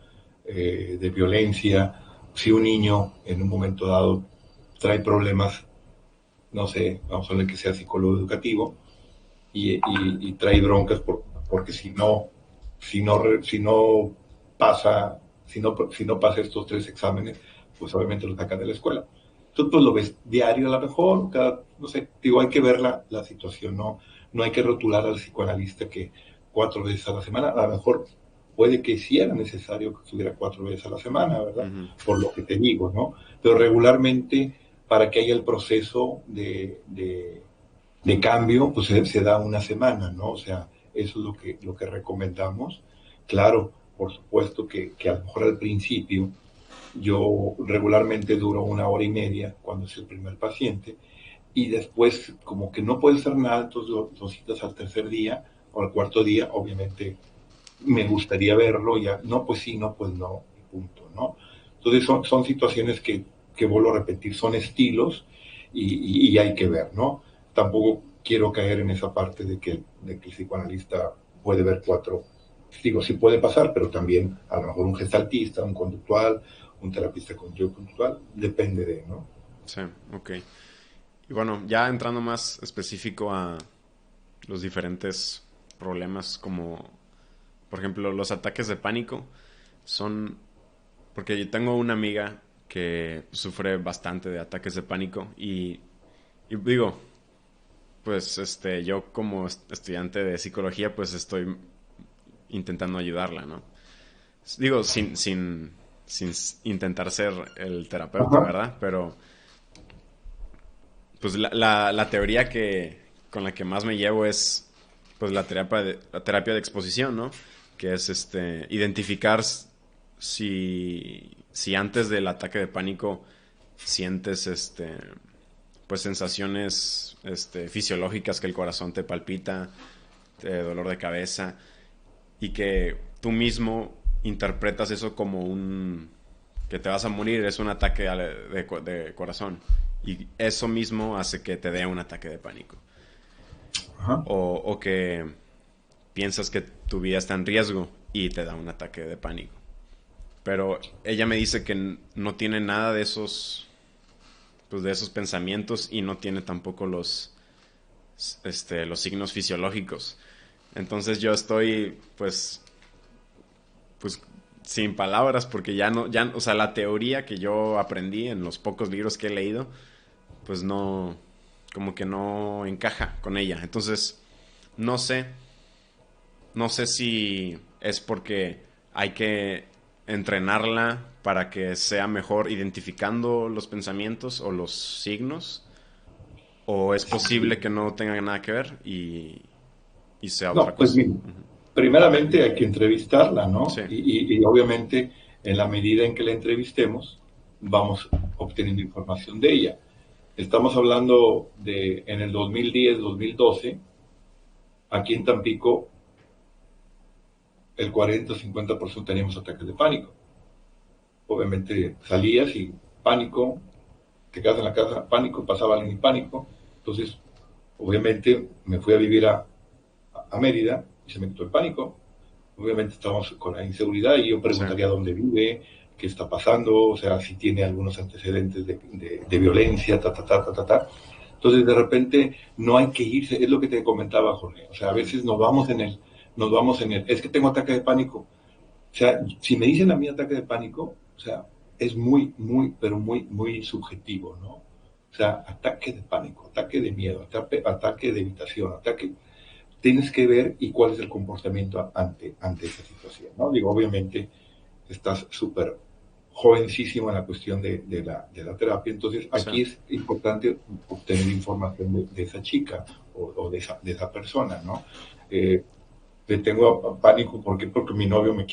de violencia, si un niño en un momento dado trae problemas, no sé, vamos a hablar que sea psicólogo educativo, y trae broncas porque si no pasa, si no pasa estos 3 exámenes, pues obviamente lo sacan de la escuela. Tú pues lo ves diario a lo mejor, no sé, digo, hay que ver la situación, no hay que rotular al psicoanalista que 4 veces a la semana, a lo mejor puede que sí era necesario que estuviera 4 veces a la semana, ¿verdad? ujú, Por lo que te digo, ¿no? Pero regularmente, para que haya el proceso de cambio, pues se da una semana, ¿no? O sea, eso es lo que recomendamos. Claro, por supuesto que a lo mejor al principio yo regularmente duro 1 hora y media cuando es el primer paciente y después como que no puede hacer nada, entonces lo citas al tercer día o al cuarto día, obviamente me gustaría verlo, ya, no, pues sí, no, pues no, y punto, ¿no? Entonces son situaciones que vuelvo a repetir, son estilos y hay que ver, ¿no? Tampoco quiero caer en esa parte de que el psicoanalista puede ver 4, digo, sí puede pasar, pero también a lo mejor un gestaltista, un conductual, un terapista cognitivo conductual, depende de, ¿no? sí, ok. Y bueno, ya entrando más específico a los diferentes problemas como, por ejemplo, los ataques de pánico son, porque yo tengo una amiga que sufre bastante de ataques de pánico y digo, pues yo como estudiante de psicología pues estoy intentando ayudarla, ¿no? Digo, sin intentar ser el terapeuta, Ajá. ¿verdad? Pero pues la teoría con la que más me llevo es pues la terapia de exposición, ¿no? Que es identificar si antes del ataque de pánico sientes pues sensaciones fisiológicas, que el corazón te palpita, dolor de cabeza, y que tú mismo interpretas eso como que te vas a morir, es un ataque de corazón. Y eso mismo hace que te dé un ataque de pánico. Ajá. O que piensas que tu vida está en riesgo y te da un ataque de pánico. Pero ella me dice que no tiene nada de pues de esos pensamientos y no tiene tampoco los signos fisiológicos. Entonces yo estoy, pues sin palabras porque o sea, la teoría que yo aprendí en los pocos libros que he leído, pues no, como que no encaja con ella. Entonces, no sé, no sé si es porque hay que entrenarla para que sea mejor identificando los pensamientos o los signos, o es posible que no tenga nada que ver y sea otra No, pues cosa. mira, primeramente hay que entrevistarla, Sí, ¿no? Y obviamente en la medida en que la entrevistemos, vamos obteniendo información de ella. Estamos hablando de en el 2010, 2012, aquí en Tampico, el 40-50% teníamos ataques de pánico. Obviamente salías y pánico, te quedas en la casa, pánico, pasaba alguien en pánico. Entonces, obviamente me fui a vivir a Mérida y se me quitó el pánico. Obviamente estamos con la inseguridad y yo sí, preguntaría dónde vive, qué está pasando, o sea, si tiene algunos antecedentes de violencia, ta, ta, ta, ta, ta, ta. Entonces, de repente, no hay que irse, es lo que te comentaba, Jorge. O sea, a veces es que tengo ataque de pánico. O sea, si me dicen a mí ataque de pánico, o sea, es muy, muy, pero muy, muy subjetivo, ¿no? O sea, ataque de pánico, ataque de miedo, ataque de evitación, ataque, tienes que ver y cuál es el comportamiento ante esa situación, ¿no? Digo, obviamente estás súper jovencísimo en la cuestión de la terapia, entonces sí, aquí es importante obtener información de esa chica o de esa persona, ¿no? Le tengo pánico, ¿por qué? Porque mi novio me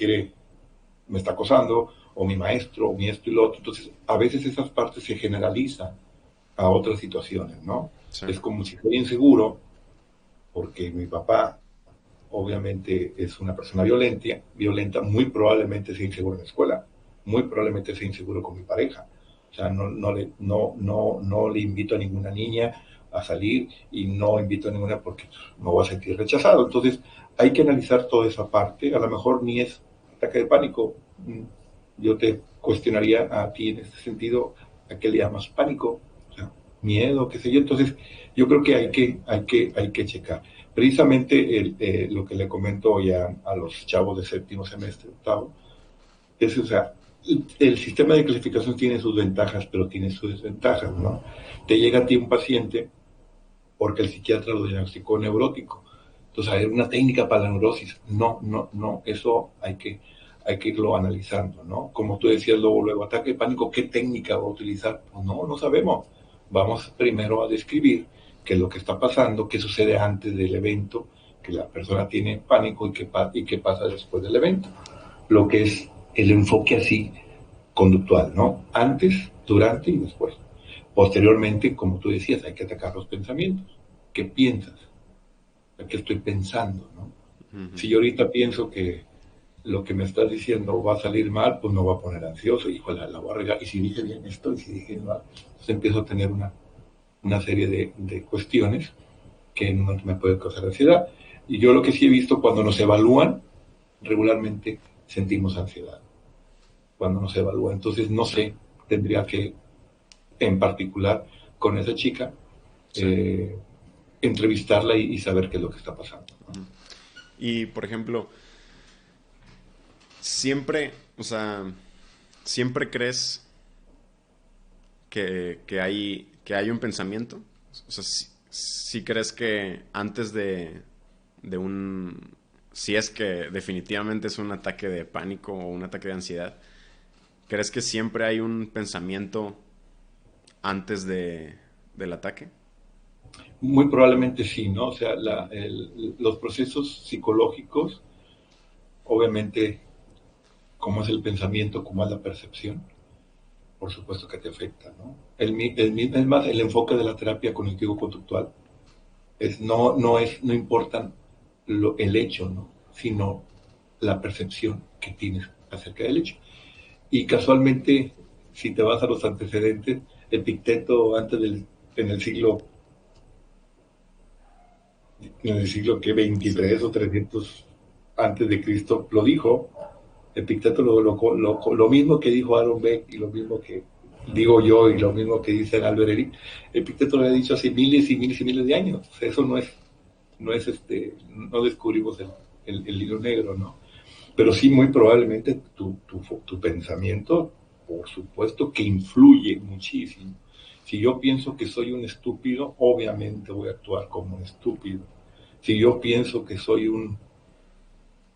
está acosando, o mi maestro, o mi esto y lo otro. Entonces, a veces esas partes se generalizan a otras situaciones, ¿no? Sí. Es como si fuera inseguro, porque mi papá obviamente es una persona violenta, muy probablemente sea inseguro en la escuela, muy probablemente sea inseguro con mi pareja. O sea, no le invito a ninguna niña a salir y no invito a ninguna porque me voy a sentir rechazado. Entonces, hay que analizar toda esa parte. A lo mejor ni es ataque de pánico. Yo te cuestionaría a ti en este sentido, ¿a qué le llamas pánico? O sea, miedo, qué sé yo. Entonces, yo creo que hay que checar. Precisamente lo que le comento ya a los chavos de séptimo semestre, octavo, es, o sea, el sistema de clasificación tiene sus ventajas, pero tiene sus desventajas, ¿no? Te llega a ti un paciente porque el psiquiatra lo diagnosticó neurótico. Entonces, hay una técnica para la neurosis. No, eso hay que irlo analizando, ¿no? Como tú decías luego, ataque de pánico, ¿qué técnica va a utilizar? Pues no sabemos. Vamos primero a describir qué es lo que está pasando, qué sucede antes del evento, que la persona tiene pánico y qué pasa después del evento. Lo que es el enfoque así conductual, ¿no? Antes, durante y después. Posteriormente, como tú decías, hay que atacar los pensamientos. ¿Qué piensas? ¿Qué estoy pensando? ¿No? Uh-huh. Si yo ahorita pienso que lo que me estás diciendo va a salir mal, pues me voy a poner ansioso, híjole, la voy a regar. Y si dije bien esto, y si dije mal, pues empiezo a tener una serie de cuestiones que no me pueden causar ansiedad. Y yo lo que sí he visto, cuando nos evalúan, regularmente sentimos ansiedad. Cuando nos evalúan. Entonces, no Sí, sé, tendría que, en particular, con esa chica, sí. eh, entrevistarla y saber qué es lo que está pasando, ¿no? Uh-huh. Y, por ejemplo, siempre, o sea, siempre crees que hay un pensamiento. O sea, si crees que antes de un... Si es que definitivamente es un ataque de pánico o un ataque de ansiedad, ¿crees que siempre hay un pensamiento antes del ataque? Muy probablemente sí, ¿no? O sea, los procesos psicológicos, obviamente, como es el pensamiento, como es la percepción, por supuesto que te afecta, ¿no? Es más, el enfoque de la terapia cognitivo-conductual no importa el hecho, ¿no? Sino la percepción que tienes acerca del hecho. Y casualmente, si te vas a los antecedentes, Epicteto en el siglo en el siglo que Sí. 23 o 300 antes de Cristo lo dijo. Epicteto lo mismo que dijo Aaron Beck y lo mismo que digo yo y lo mismo que dice Albert Ellis, Epicteto lo ha dicho hace miles y miles y miles de años. O sea, eso no descubrimos el hilo negro, ¿no? Pero sí, muy probablemente tu pensamiento, por supuesto que influye muchísimo. Si yo pienso que soy un estúpido, obviamente voy a actuar como un estúpido. Si yo pienso que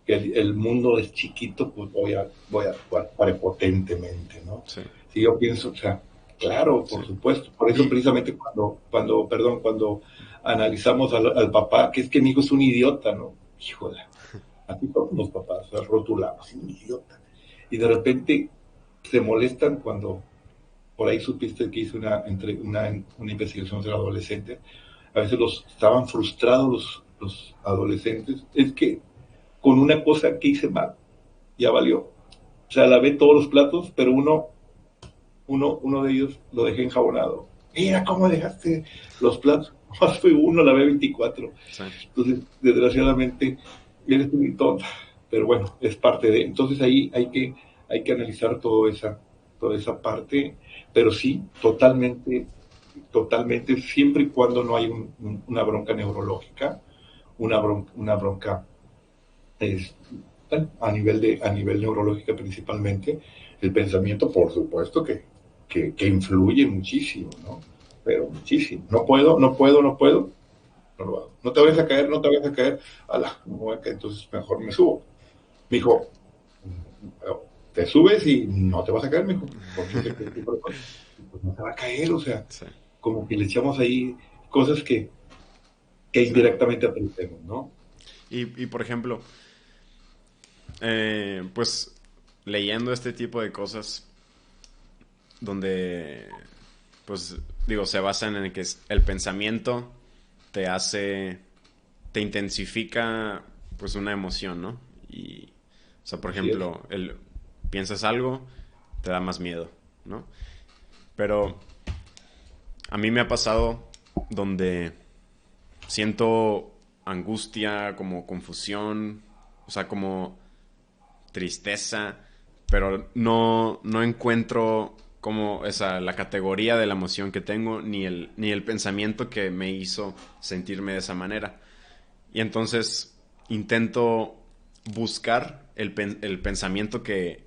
el mundo es chiquito, pues voy a actuar prepotentemente, ¿no? Sí, Si yo pienso, o sea, claro, sí. por supuesto. Por eso Y, precisamente cuando analizamos al papá, que es que mi hijo es un idiota, ¿no? Híjole, así somos los papás, o sea, rotulados, un idiota. Y de repente se molestan cuando por ahí supiste que hice una investigación sobre adolescentes. A veces estaban frustrados los adolescentes. Es que con una cosa que hice mal, ya valió. O sea, lavé todos los platos, pero uno de ellos lo dejé enjabonado. Mira cómo dejaste los platos. Más fue uno, lavé 24. sí. Entonces, desgraciadamente, eres muy tonta. Pero bueno, es parte de. Entonces ahí hay que analizar toda esa parte. Pero sí, totalmente, siempre y cuando no hay una bronca neurológica, una bronca es, bueno, a nivel neurológica principalmente, el pensamiento, por supuesto que influye muchísimo, ¿no? Pero muchísimo. No lo hago. No te vayas a caer, no te vayas a caer. Ala, no voy a caer, entonces mejor me subo. Me dijo, te subes y no te vas a caer, me dijo. Porque ese tipo de cosas. Pues no te va a caer, o sea, Sí. como que le echamos ahí cosas que Sí. indirectamente aprendemos, ¿no? Y por ejemplo, pues leyendo este tipo de cosas donde, pues digo, se basan en que el pensamiento te hace, te intensifica pues una emoción, ¿no? Y, o sea, por Así es. ejemplo, piensas algo, te da más miedo, ¿no? Pero a mí me ha pasado donde siento angustia, como confusión, o sea, como tristeza, pero no encuentro como esa, la categoría de la emoción que tengo, ni el pensamiento que me hizo sentirme de esa manera. Y entonces intento buscar el pensamiento que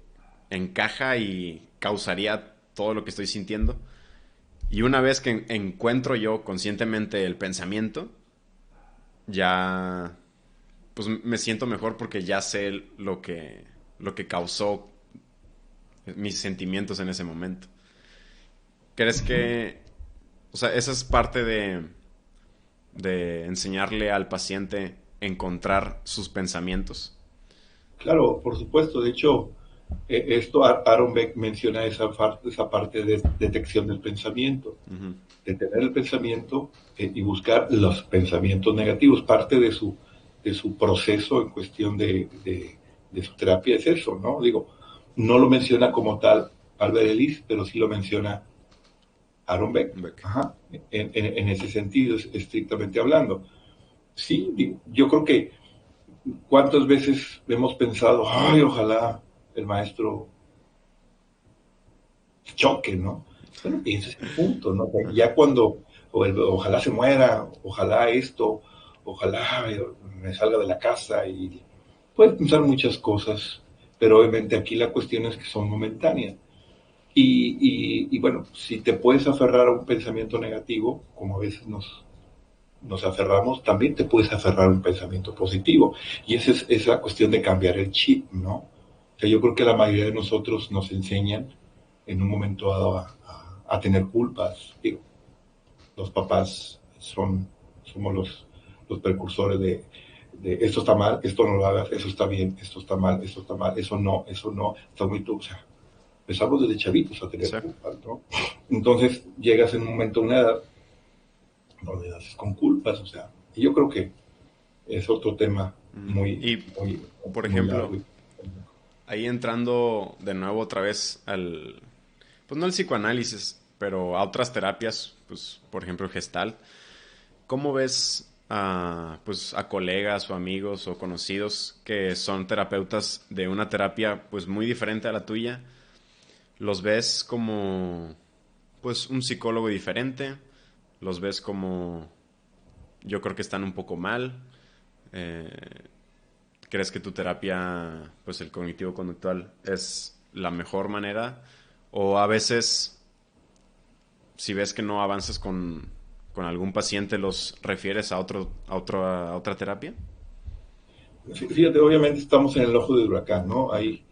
encaja y causaría todo lo que estoy sintiendo. Y una vez que encuentro yo conscientemente el pensamiento, ya pues me siento mejor porque ya sé lo que causó mis sentimientos en ese momento. ¿Crees Ujú. que, o sea, esa es parte de enseñarle al paciente encontrar sus pensamientos? Claro, por supuesto. De hecho, esto Aaron Beck menciona esa parte de detección del pensamiento, Ujú. detener el pensamiento y buscar los pensamientos negativos. Parte de su proceso en cuestión de su terapia es eso, ¿no? Digo, no lo menciona como tal Albert Ellis, pero sí lo menciona Aaron Beck. Beck. Ajá. En ese sentido, estrictamente hablando. Sí, digo, yo creo que cuántas veces hemos pensado, ay, ojalá el maestro choque, ¿no? Bueno, piensa ese punto, ¿no? Ajá. Ya cuando, ojalá se muera, ojalá esto, ojalá me salga de la casa y puedes pensar muchas cosas, pero obviamente aquí la cuestión es que son momentáneas. Y bueno, si te puedes aferrar a un pensamiento negativo, como a veces nos aferramos, también te puedes aferrar a un pensamiento positivo. Y esa es la cuestión de cambiar el chip, ¿no? O sea, yo creo que la mayoría de nosotros nos enseñan en un momento dado a tener culpas. Digo, los papás somos los precursores de esto está mal, esto no lo hagas, eso está bien, esto está mal, eso no, está muy tú. O sea, empezamos desde chavitos a tener Sí. culpas, ¿no? Entonces llegas en un momento, una edad, donde naces con culpas, o sea, y yo creo que es otro tema Ujú. muy, Y, muy, por muy ejemplo, largo. ahí entrando de nuevo otra vez pues no al psicoanálisis, pero a otras terapias, pues por ejemplo el Gestalt, ¿cómo ves pues, a colegas o amigos o conocidos que son terapeutas de una terapia pues muy diferente a la tuya? ¿Los ves como pues un psicólogo diferente? ¿Los ves como yo creo que están un poco mal? Eh, ¿Crees que tu terapia, pues el cognitivo-conductual, es la mejor manera? O a veces, si ves que no avanzas con algún paciente, los refieres a otra terapia. Fíjate, obviamente estamos en el ojo del huracán, ¿no? Hay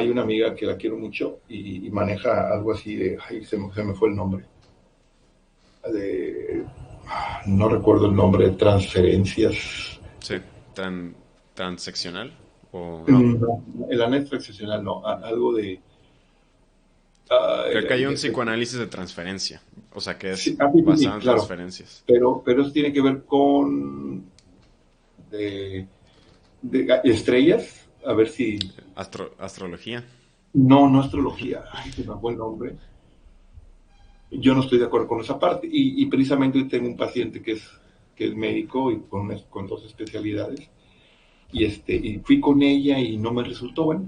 una amiga que la quiero mucho y maneja algo así de, ay, se me fue el nombre, de, no recuerdo el nombre, de transferencias. Sí, transeccional o no. No, el anexo excepcional, no, algo de, ah, Creo que hay un psicoanálisis de transferencia, o sea que sí, es basado sí, en claro, transferencias. pero eso tiene que ver con de, de estrellas, a ver si, Astrología. no astrología, ay, se me fue el nombre. Yo no estoy de acuerdo con esa parte y precisamente hoy tengo un paciente que es médico y con dos especialidades y fui con ella y no me resultó bueno.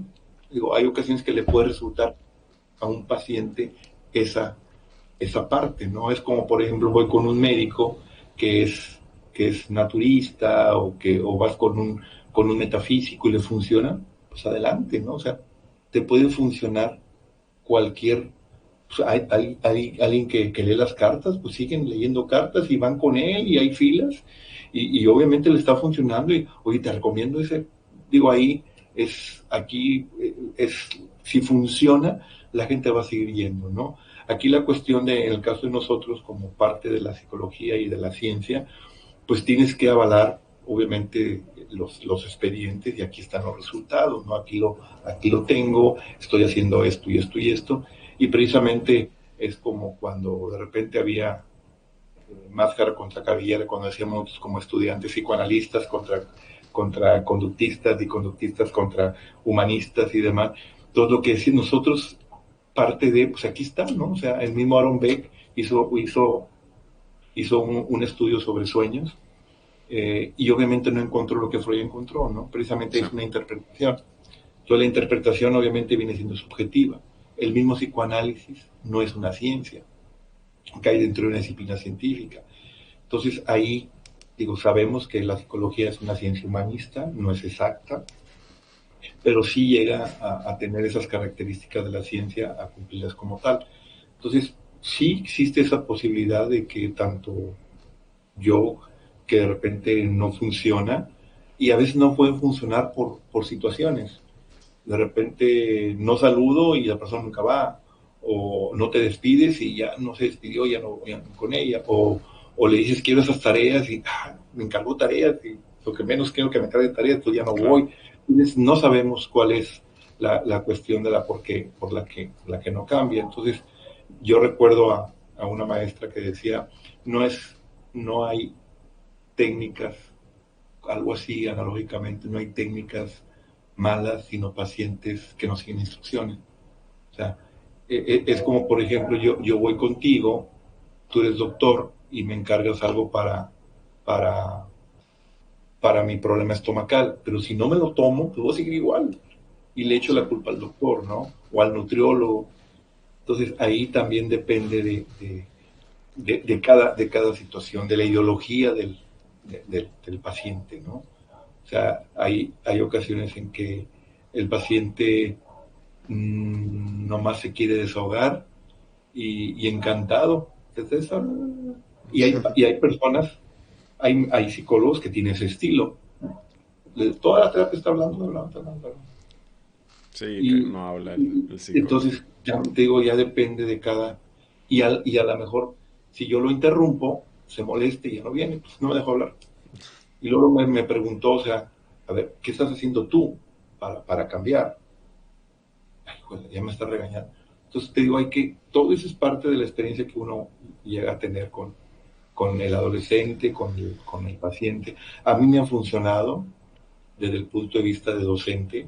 Digo, hay ocasiones que le puede resultar a un paciente esa, esa parte, ¿no? Es como, por ejemplo, voy con un médico que es, que es naturista o vas con un metafísico y le funciona, pues adelante, ¿no? O sea, te puede funcionar cualquier pues alguien que lee las cartas, pues siguen leyendo cartas y van con él y hay filas y obviamente le está funcionando y oye, te recomiendo ese, digo ahí aquí es, si funciona, la gente va a seguir yendo, ¿no? Aquí la cuestión en el caso de nosotros como parte de la psicología y de la ciencia, pues tienes que avalar, obviamente, los expedientes y aquí están los resultados, ¿no? Aquí lo tengo, estoy haciendo esto y esto y esto, y precisamente es como cuando de repente había máscara contra cabellera, cuando decíamos nosotros como estudiantes psicoanalistas contra conductistas y conductistas contra humanistas y demás. Todo lo que decimos nosotros parte de, pues aquí está, ¿no? O sea, el mismo Aaron Beck hizo un estudio sobre sueños y obviamente no encontró lo que Freud encontró, ¿no? Precisamente es una interpretación. Entonces la interpretación obviamente viene siendo subjetiva. El mismo psicoanálisis no es una ciencia, cae dentro de una disciplina científica. Entonces ahí, digo, sabemos que la psicología es una ciencia humanista, no es exacta, pero sí llega a tener esas características de la ciencia, a cumplirlas como tal. Entonces, sí existe esa posibilidad de que tanto yo, que de repente no funciona, y a veces no puede funcionar por situaciones. De repente no saludo y la persona nunca va, o no te despides y ya no se despidió, ya no con ella, o le dices quiero esas tareas y me encargó tareas y lo que menos quiero que me encargue tareas, pues ya no Claro. voy. Entonces no sabemos cuál es la cuestión de por la que no cambia. Entonces yo recuerdo a una maestra que decía, no hay técnicas, algo así analógicamente, no hay técnicas malas, sino pacientes que no siguen instrucciones. O sea, es como, por ejemplo, yo voy contigo, tú eres doctor y me encargas algo para, para mi problema estomacal, pero si no me lo tomo, pues voy a seguir igual y le echo Sí. la culpa al doctor, ¿no? O al nutriólogo. Entonces ahí también depende de cada situación, de la ideología del paciente, ¿no? O sea, hay ocasiones en que el paciente nomás se quiere desahogar y encantado. Entonces, y hay personas, hay psicólogos que tienen ese estilo. Toda la terapia está hablando. Sí, que Y, no habla y el psicólogo. entonces, ya te digo, ya depende de cada. Y a lo mejor, si yo lo interrumpo, se moleste y ya no viene, pues no me dejo hablar. Y luego me preguntó, o sea, a ver, ¿qué estás haciendo tú para cambiar? Ay, joder, ya me está regañando. Entonces te digo, todo eso es parte de la experiencia que uno llega a tener con el adolescente, con el paciente. A mí me ha funcionado desde el punto de vista de docente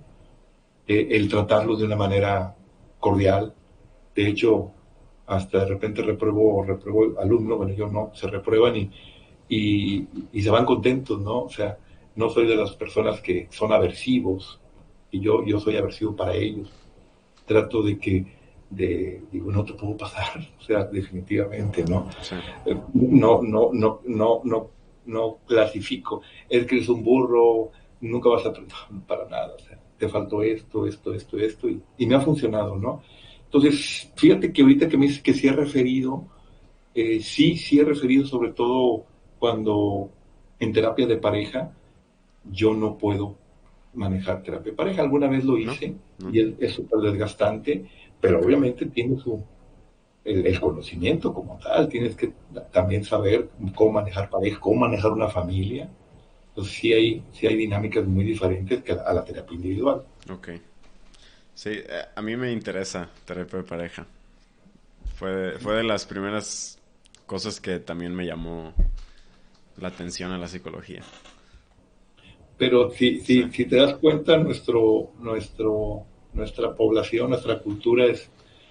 el tratarlos de una manera cordial. De hecho, hasta de repente repruebo alumnos, bueno, yo no, se reprueban y se van contentos, ¿no? O sea, no soy de las personas que son aversivos, y yo soy aversivo para ellos. Trato digo, no te puedo pasar, o sea, definitivamente, ¿no? Sí. No clasifico. Es que eres un burro, nunca vas a aprender para nada, o sea, te faltó esto, y me ha funcionado, ¿no? Entonces, fíjate que ahorita que me dices que sí he referido, sí he referido sobre todo cuando en terapia de pareja yo no puedo manejar terapia de pareja. Alguna vez lo ¿No? hice ¿No? y es súper desgastante, pero Ok. obviamente tiene el conocimiento como tal, tienes que también saber cómo manejar pareja, cómo manejar una familia. Entonces sí hay dinámicas muy diferentes que a la terapia individual. Ok. Sí, a mí me interesa terapia de pareja. Fue de las primeras cosas que también me llamó la atención a la psicología. Pero Sí. si te das cuenta, nuestra población, nuestra cultura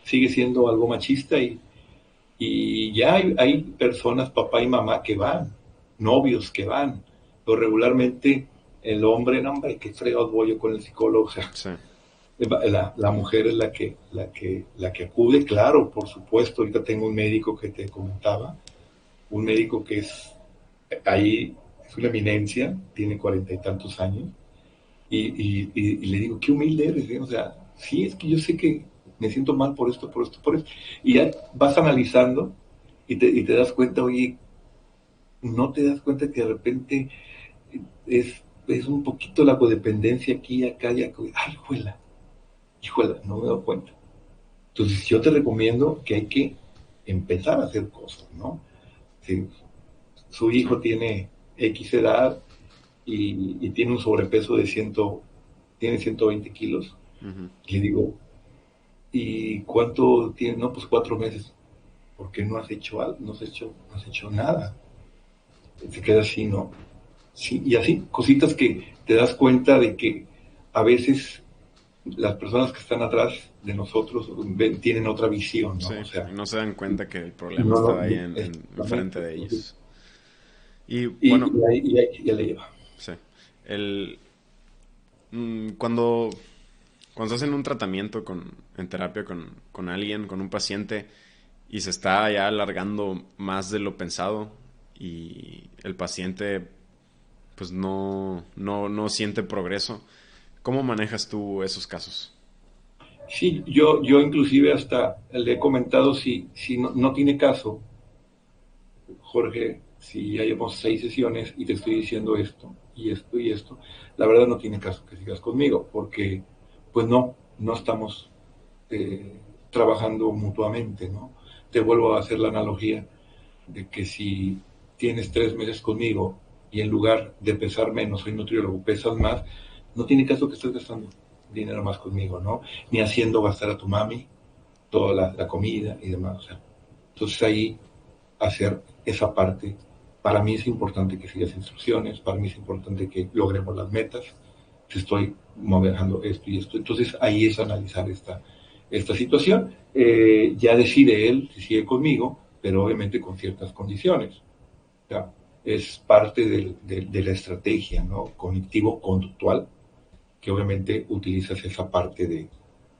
sigue siendo algo machista y ya hay personas, papá y mamá, que van, novios que van, pero regularmente el hombre, no hombre, qué fregados voy yo con el psicólogo, o sea, Sí. la mujer es la que acude, claro, por supuesto. Ahorita tengo un médico que te comentaba, un médico que ahí es una eminencia, tiene 40 y tantos años, y le digo, qué humilde eres, ¿eh? O sea, sí, es que yo sé que me siento mal por esto, y ya vas analizando y te das cuenta, oye, no te das cuenta que de repente es un poquito la codependencia aquí, acá y acá, ay, híjola, no me doy cuenta. Entonces yo te recomiendo que hay que empezar a hacer cosas, ¿no? Si su Sí. hijo tiene X edad y tiene un sobrepeso de tiene 120 kilos. Ujú. Y le digo, ¿y cuánto tiene? No, pues 4 meses. ¿Por qué no has hecho algo? No has hecho nada. Se queda así, ¿no? Sí, y así, cositas que te das cuenta de que a veces las personas que están atrás de nosotros tienen otra visión, Sí, ¿no? O y sea, no se dan cuenta que el problema no, estaba no, ahí enfrente exactamente. de Entonces, ellos. Y bueno, y ahí ya le lleva. sí. El, cuando, cuando estás en un tratamiento en terapia con alguien, con un paciente, y se está ya alargando más de lo pensado, y el paciente pues no siente progreso, ¿cómo manejas tú esos casos? Sí, yo inclusive hasta le he comentado si no tiene caso, Jorge, si ya llevamos 6 sesiones y te estoy diciendo esto y esto y esto, la verdad no tiene caso que sigas conmigo, porque pues no estamos trabajando mutuamente, ¿no? Te vuelvo a hacer la analogía de que si tienes 3 meses conmigo y en lugar de pesar menos, soy nutriólogo, pesas más, no tiene caso que estés gastando dinero más conmigo, ¿no? Ni haciendo gastar a tu mami toda la comida y demás. O sea, entonces ahí hacer esa parte, para mí es importante que sigas instrucciones, para mí es importante que logremos las metas, te estoy manejando esto y esto. Entonces ahí es analizar esta situación. Ya decide él si sigue conmigo, pero obviamente con ciertas condiciones. O sea, es parte de la estrategia, ¿no? Cognitivo-conductual, que obviamente utilizas esa parte de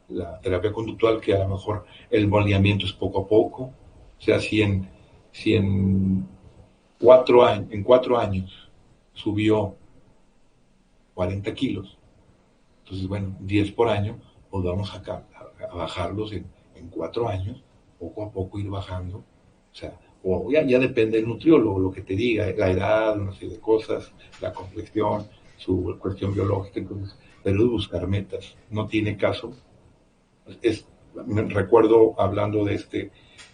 la terapia conductual, que a lo mejor el moldeamiento es poco a poco. O sea, si en 4 años subió 40 kilos, entonces, bueno, 10 por año, pues vamos a bajarlos en 4 años, poco a poco ir bajando. O sea, o ya depende del nutriólogo, lo que te diga, la edad, una serie de cosas, la complexión, su cuestión biológica, entonces, pero es buscar metas. No tiene caso. Es, Me recuerdo, hablando de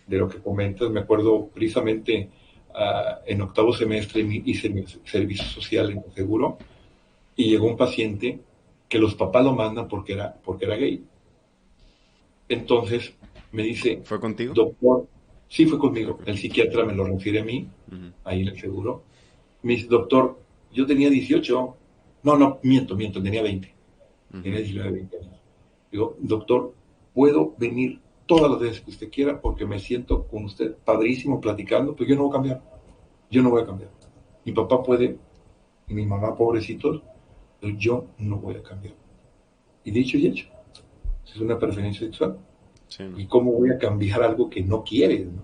lo que comentas, me acuerdo precisamente en octavo semestre hice mi servicio social en el seguro y llegó un paciente que los papás lo mandan porque era gay. Entonces me dice, ¿Fue contigo? doctor, sí fue conmigo, Ok. el psiquiatra me lo refiere a mí, Ujú, ahí en el seguro. Me dice, doctor, yo tenía 18, no, miento, tenía ujú. 19, 20 años. Digo, doctor, ¿puedo venir todas las veces que usted quiera porque me siento con usted padrísimo platicando? Pues yo no voy a cambiar, yo no voy a cambiar. Mi papá puede, y mi mamá, pobrecitos, pero yo no voy a cambiar. Y dicho y hecho, es una preferencia sexual. Sí, ¿no? ¿Y cómo voy a cambiar algo que no quieres, no?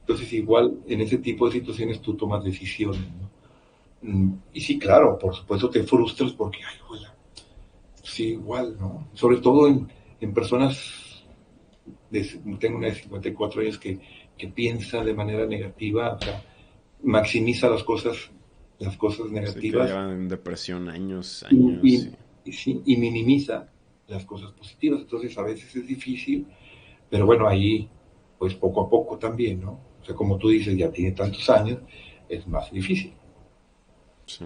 Entonces, igual en ese tipo de situaciones tú tomas decisiones, ¿no? Y sí, claro, por supuesto te frustras porque, ay, hola, sí, igual, ¿no? Sobre todo en personas, tengo una de 54 años que piensa de manera negativa, o sea, maximiza las cosas Sí, que negativas llevan en depresión años, y, años. sí, y minimiza las cosas positivas. Entonces, a veces es difícil. Pero bueno, ahí, pues poco a poco también, ¿no? O sea, como tú dices, ya tiene tantos años, es más difícil. Sí.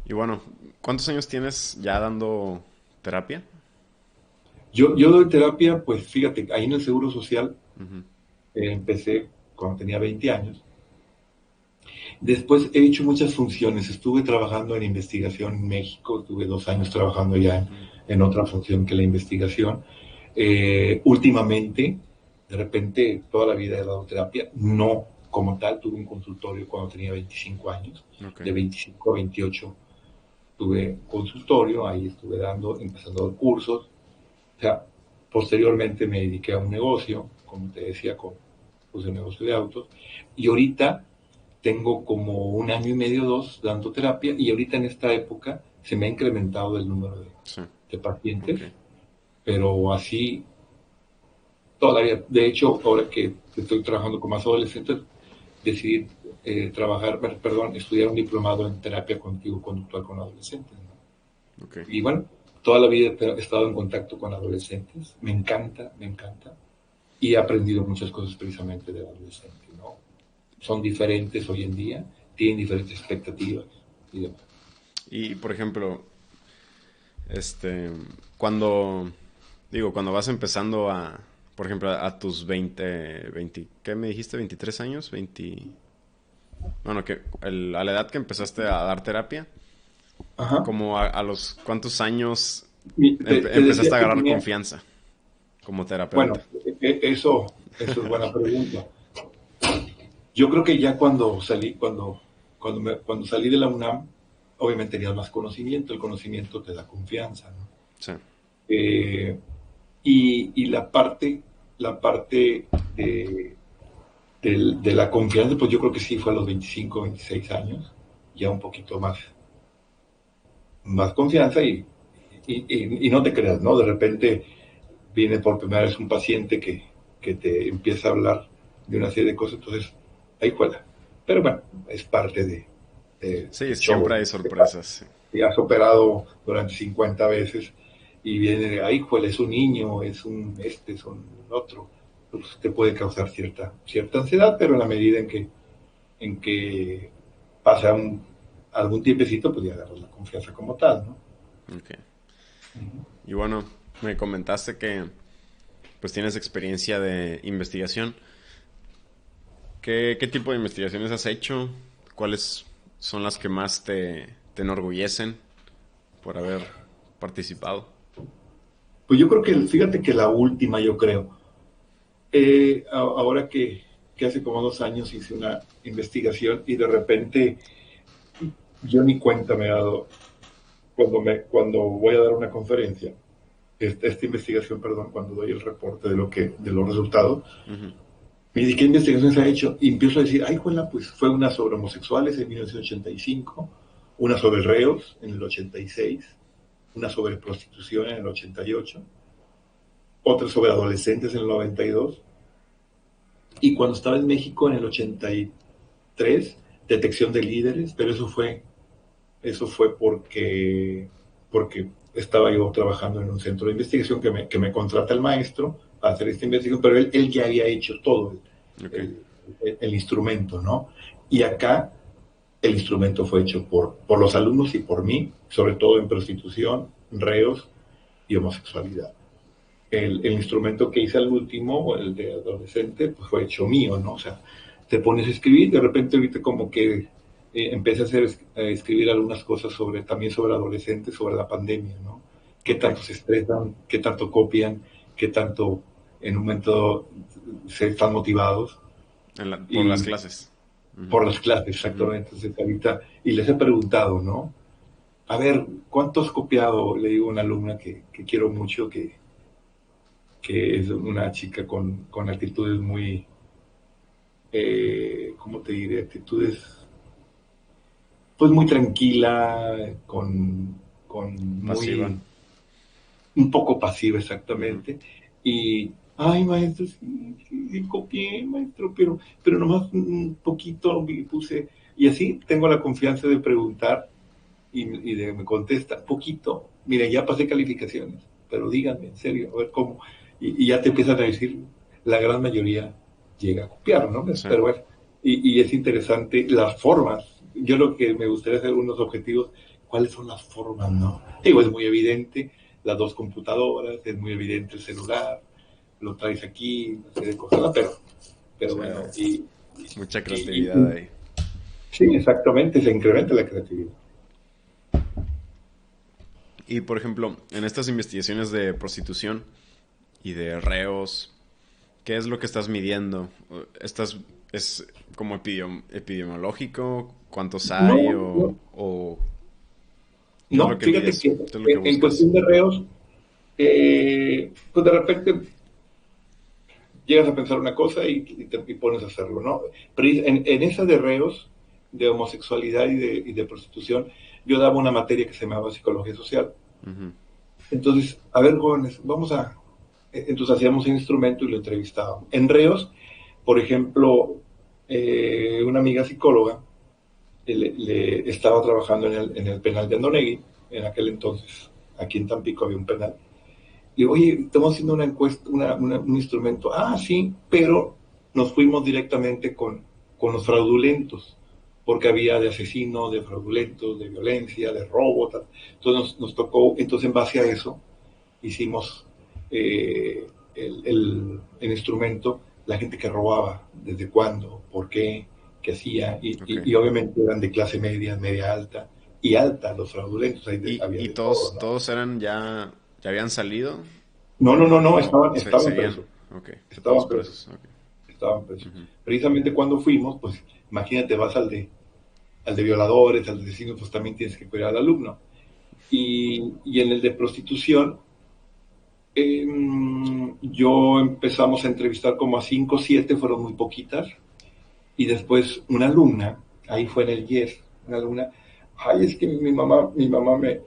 Y bueno, ¿cuántos años tienes ya dando terapia? Yo doy terapia, pues fíjate, ahí en el Seguro Social Ujú, empecé cuando tenía 20 años. Después he hecho muchas funciones. Estuve trabajando en investigación en México, estuve 2 años trabajando ya ujú. en otra función que la investigación. Últimamente, de repente, toda la vida he dado terapia. No como tal, tuve un consultorio cuando tenía 25 años, Ok. de 25 a 28 tuve consultorio, ahí estuve empezando a dar cursos. O sea, posteriormente me dediqué a un negocio, como te decía, pues el negocio de autos. Y ahorita tengo como un año y medio, dos, dando terapia. Y ahorita en esta época se me ha incrementado el número Sí. de Ok. pacientes, pero así todavía. De hecho, ahora que estoy trabajando con más adolescentes, decidí estudiar un diplomado en terapia cognitivo-conductual con adolescentes, ¿no? Ok. Y bueno, toda la vida he estado en contacto con adolescentes, me encanta, me encanta, y he aprendido muchas cosas precisamente de adolescentes, ¿no? Son diferentes hoy en día, tienen diferentes expectativas y demás. Y, por ejemplo, este, cuando, cuando vas empezando por ejemplo, a tus 20, ¿qué me dijiste? ¿23 años? 20, bueno, a la edad que empezaste a dar terapia, Ajá. como a los cuántos años Te decía empezaste a que agarrar tenía, confianza como terapeuta. bueno, eso es buena pregunta. Yo creo que ya cuando salí de la UNAM, obviamente tenías más conocimiento, el conocimiento te da confianza, ¿no? Sí, Eh, y la parte de la confianza, pues yo creo que sí fue a los 25, 26 años, ya un poquito más confianza y no te creas, ¿no? De repente viene por primera vez un paciente que te empieza a hablar de una serie de cosas, entonces ahí cuela. Pero bueno, es parte sí, del show. siempre hay sorpresas. Sí. Y has operado durante 50 veces y viene de ahí, cuela, es un niño, es un otro. Pues te puede causar cierta ansiedad, pero en la medida en que pasa algún tiempecito, pues ya agarras la confianza como tal, ¿no? Ok. Y bueno, me comentaste que pues tienes experiencia de investigación. ¿Qué tipo de investigaciones has hecho? ¿Cuáles son las que más te enorgullecen por haber participado? Pues yo creo que, fíjate que la última, yo creo, ahora que hace como 2 años hice una investigación y de repente yo ni cuenta me he dado cuando voy a dar una conferencia, esta investigación, perdón, cuando doy el reporte de los resultados, Ujú. me dice, ¿qué investigación se ha hecho? Y empiezo a decir, ay, juela, pues fue una sobre homosexuales en 1985, una sobre reos en el 86, una sobre prostitución en el 88, otra sobre adolescentes en el 92, y cuando estaba en México en el 83, detección de líderes, pero eso fue porque estaba yo trabajando en un centro de investigación que me contrata el maestro a hacer esta investigación, pero él ya había hecho todo Ok. el, el instrumento, ¿no? Y acá el instrumento fue hecho por los alumnos y por mí, sobre todo en prostitución, reos y homosexualidad. El instrumento que hice al último, el de adolescente, pues fue hecho mío, ¿no? O sea, te pones a escribir, de repente ahorita como que empecé a escribir algunas cosas también sobre adolescentes, sobre la pandemia, ¿no? Qué Ok. tanto se estresan, qué tanto copian, qué tanto en un momento se están motivados Por las y clases. Ujú. por las clases, Ujú. exactamente. Entonces ahorita, y les he preguntado, ¿no? A ver, ¿cuánto has copiado? Le digo a una alumna que quiero mucho, que es una chica con actitudes muy, ¿cómo te diré? Actitudes, pues muy tranquila, con Pasiva. un poco pasiva Ujú. exactamente. Y, ay, maestro, sí, sí, sí, copié, maestro, pero nomás un poquito puse. Y así tengo la confianza de preguntar me contesta, poquito, mira, ya pasé calificaciones, pero díganme, en serio, a ver cómo. Y ya te empiezan a decir, la gran mayoría llega a copiar, ¿no? Sí. Pero bueno, y es interesante las formas. Yo lo que me gustaría hacer unos objetivos, ¿cuáles son las formas, no? Digo, es muy evidente, las dos computadoras, es muy evidente el celular, lo traes aquí, una serie de cosas, ¿no? Pero Sí. bueno, Mucha creatividad y ahí. sí, exactamente, se incrementa la creatividad. Y por ejemplo, en estas investigaciones de prostitución y de reos, ¿qué es lo que estás midiendo? ¿Es como epidemiológico? ¿Cuántos hay? No, no, ¿O qué es lo no, que fíjate mides? que ¿Qué es lo que en buscas? cuestión de reos, pues de repente llegas a pensar una cosa y pones a hacerlo, ¿no? Pero en esa de reos, de homosexualidad y de prostitución, yo daba una materia que se llamaba psicología social. Ujú. Entonces, a ver, jóvenes, entonces hacíamos un instrumento y lo entrevistábamos. En reos, por ejemplo, una amiga psicóloga le estaba trabajando en el penal de Andonegui, en aquel entonces, aquí en Tampico había un penal. Y oye, estamos haciendo una encuesta, un instrumento. Ah, sí, pero nos fuimos directamente con los fraudulentos, porque había de asesinos, de fraudulentos, de violencia, de robo. Tal. Entonces nos tocó, entonces en base a eso hicimos el instrumento, la gente que robaba, desde cuándo, por qué, qué hacía, Ok. y obviamente eran de clase media, media alta y alta, los fraudulentos, había Y de todo, todos, ¿no? todos eran ya habían salido No, no, no, no, o estaban seguían. presos, Ok, todos estaban presos, presos. Ok. estaban presos. Ujú. Precisamente cuando fuimos, pues imagínate, vas al de violadores, al de asesinos, pues también tienes que cuidar al alumno. Y en el de prostitución, yo empezamos a entrevistar como a 5 o 7, fueron muy poquitas, y después una alumna, ahí fue en el YES, una alumna, ay, es que mi mamá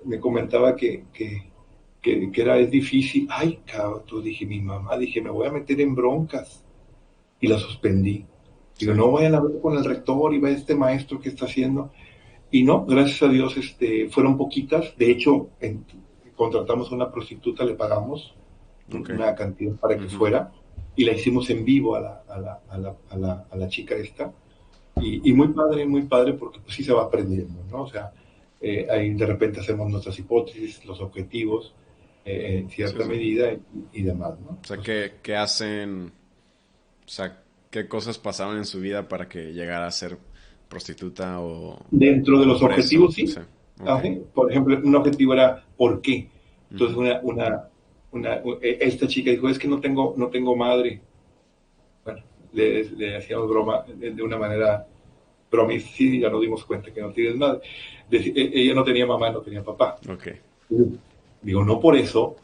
me comentaba que era, es difícil, ay, cabrón, tú dije, mi mamá, dije, me voy a meter en broncas, y la suspendí. Sí, Digo, no vayan a ver con el rector y va este maestro que está haciendo. Y no, gracias a Dios, fueron poquitas. De hecho, contratamos a una prostituta, le pagamos ok. una cantidad para que Ujú. fuera y la hicimos en vivo a la chica esta. Y muy padre, porque pues sí se va aprendiendo, ¿no? O sea, ahí de repente hacemos nuestras hipótesis, los objetivos, en Sí, cierta sí. medida y demás, ¿no? O sea, Entonces, ¿qué hacen? O sea, ¿qué cosas pasaban en su vida para que llegara a ser prostituta dentro de o los preso? objetivos, Sí, sí. ok. Ajá. Por ejemplo, un objetivo era ¿por qué? Entonces, Ujú. esta chica dijo, es que no tengo madre. Bueno, le hacíamos broma de una manera bromicida, ya nos dimos cuenta que no tienes madre. Ella no tenía mamá, no tenía papá. Ok, Digo, no por eso,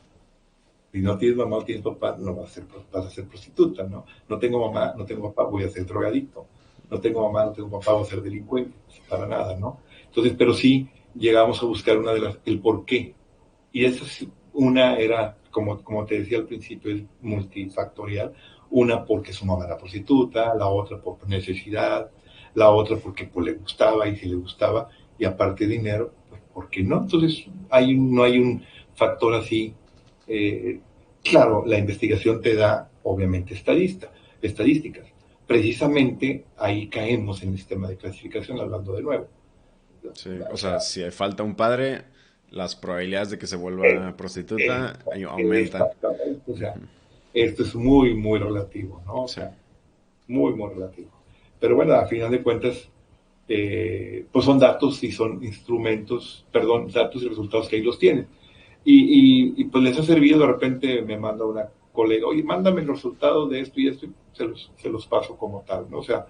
si no tienes mamá o tienes papá, no vas a ser prostituta, ¿no? No tengo mamá, no tengo papá, voy a ser drogadicto. No tengo mamá, no tengo papá, voy a ser delincuente. Para nada, ¿no? Entonces, pero sí llegamos a buscar el por qué. Y esa es una era, como te decía al principio, es multifactorial. Una porque su mamá era prostituta, la otra por necesidad, la otra porque pues, le gustaba y si le gustaba, y aparte dinero, pues ¿por qué no? Entonces no hay un factor así. eh, claro, la investigación te da obviamente estadísticas. Precisamente ahí caemos en el sistema de clasificación, hablando de nuevo. sí. O O sea, sea, si falta un padre, las probabilidades de que se vuelva prostituta aumentan. exactamente, o sea, esto es muy, muy relativo, ¿no? O Sí, sea, muy, muy relativo. Pero bueno, a final de cuentas, pues son datos y son instrumentos, perdón, datos y resultados que ahí los tienen. Y pues les ha servido, de repente me manda una colega, oye, mándame el resultado de esto y esto, y se los paso como tal, ¿no? O sea,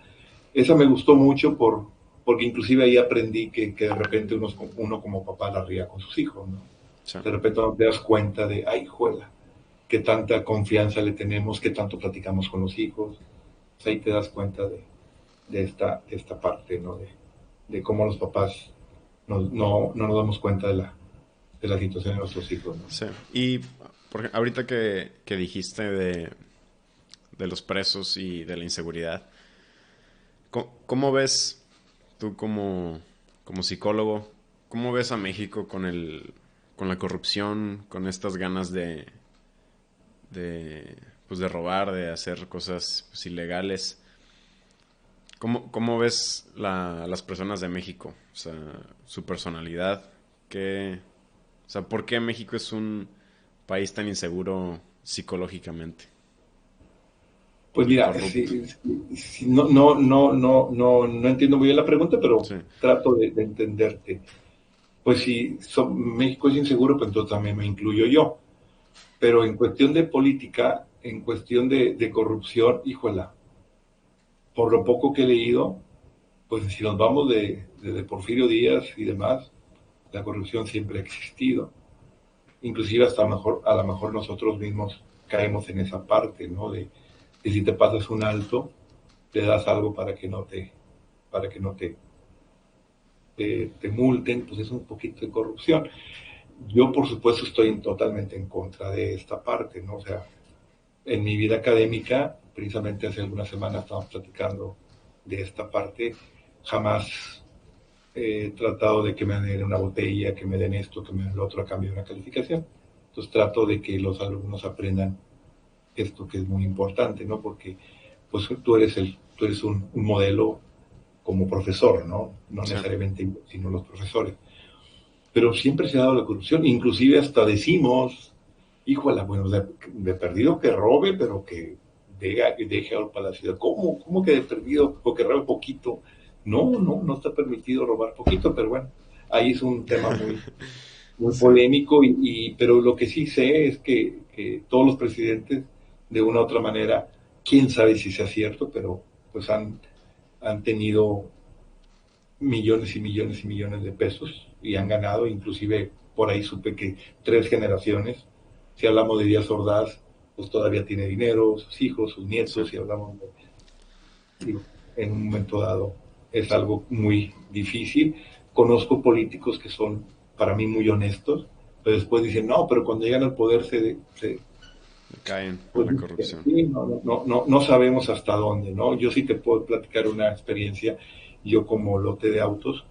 esa me gustó mucho porque inclusive ahí aprendí que de repente uno como papá la ría con sus hijos, ¿no? sí, De repente no te das cuenta de, ay, juela, qué tanta confianza le tenemos, qué tanto platicamos con los hijos. Pues ahí te das cuenta de esta parte, ¿no? De cómo los papás no nos damos cuenta de la situación de nuestros hijos, ¿no? sí. Y ahorita que dijiste de los presos y de la inseguridad, ¿cómo ves tú como psicólogo, cómo ves a México con la corrupción, con estas ganas pues de robar, de hacer cosas pues, ilegales? ¿Cómo ves las personas de México? O sea, su personalidad, o sea, ¿por qué México es un país tan inseguro psicológicamente Pues y mira, corrupto? no entiendo muy bien la pregunta, pero Sí, trato de entenderte. Pues si México es inseguro, pues entonces también me incluyo yo. Pero en cuestión de política, en cuestión de corrupción, híjola, por lo poco que he leído, pues si nos vamos de Porfirio Díaz y demás, la corrupción siempre ha existido. Inclusive hasta a lo mejor nosotros mismos caemos en esa parte, ¿no? De si te pasas un alto, te das algo para que no te multen, pues es un poquito de corrupción. Yo, por supuesto, estoy totalmente en contra de esta parte, ¿no? O sea, en mi vida académica, precisamente hace algunas semanas estábamos platicando de esta parte, jamás he tratado de que me den una botella, que me den esto, que me den lo otro a cambio de una calificación. Entonces trato de que los alumnos aprendan esto que es muy importante, ¿no? Porque pues tú eres un modelo como profesor, ¿no? No Sí. necesariamente yo, sino los profesores. Pero siempre se ha dado la corrupción, inclusive hasta decimos, híjole, bueno, de perdido que robe, pero que deje algo para la ciudad. ¿Cómo que de perdido o que robe poquito? No está permitido robar poquito, pero bueno, ahí es un tema muy Sí. polémico, pero lo que sí sé es que todos los presidentes, de una u otra manera, quién sabe si sea cierto, pero pues han tenido millones y millones y millones de pesos y han ganado, inclusive por ahí supe que 3 generaciones, si hablamos de Díaz Ordaz, pues todavía tiene dinero, sus hijos, sus Sí. nietos, si hablamos digo, en un momento dado es algo muy difícil. Conozco políticos que son para mí muy honestos, pero después dicen, no, pero cuando llegan al poder Caen en pues, la corrupción. sí, no sabemos hasta dónde, ¿no? Yo sí te puedo platicar una experiencia, yo como lote de autos,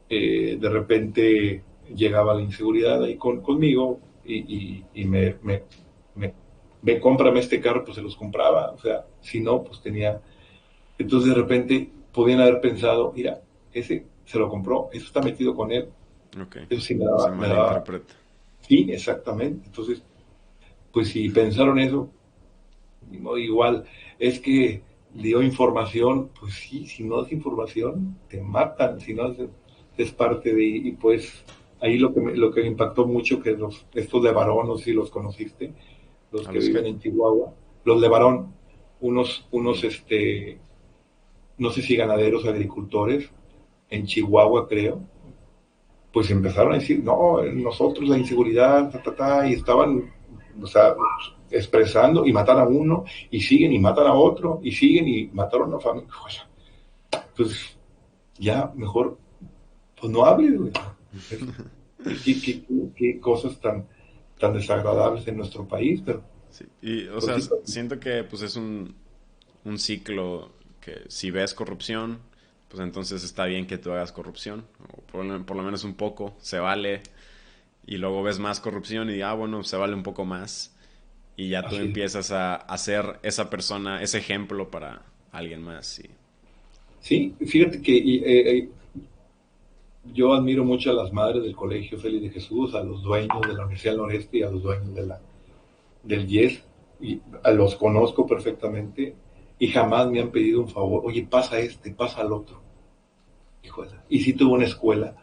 de repente llegaba la inseguridad ahí conmigo y me cómprame este carro, pues se los compraba, o sea, si no, pues tenía, entonces de repente podían haber pensado, mira, ese se lo compró, eso está metido con él, Ok. eso sí Se me daba, malinterpreta. sí, exactamente, entonces, pues si pensaron eso, igual, es que dio información, pues sí, si no das información, te matan, si no es parte de, y pues ahí lo que me impactó mucho, que estos de Varón, no sé si los conociste, los ¿A que los qué? viven en Chihuahua, los de Varón, unos, Mm. no sé si ganaderos, agricultores, en Chihuahua creo, pues empezaron a decir, no, nosotros la inseguridad, y estaban, o sea, expresando y matan a uno, y siguen y matan a otro, y siguen y mataron a una familia. Pues ya, mejor, pues no hables, güey. ¿Qué cosas tan desagradables en nuestro país, pero Sí. Y, o pues sea, sí, pues, siento que pues es un ciclo que si ves corrupción, pues entonces está bien que tú hagas corrupción, o por lo menos un poco, se vale, y luego ves más corrupción y bueno, se vale un poco más, y ya tú así es. empiezas a hacer esa persona, ese ejemplo para alguien más. Y, Sí, fíjate que yo admiro mucho a las madres del Colegio Félix de Jesús, a los dueños de la Universidad del Noreste y a los dueños del YES, y los conozco perfectamente y jamás me han pedido un favor, oye, pasa pasa al otro. Híjole. Y sí tuve una escuela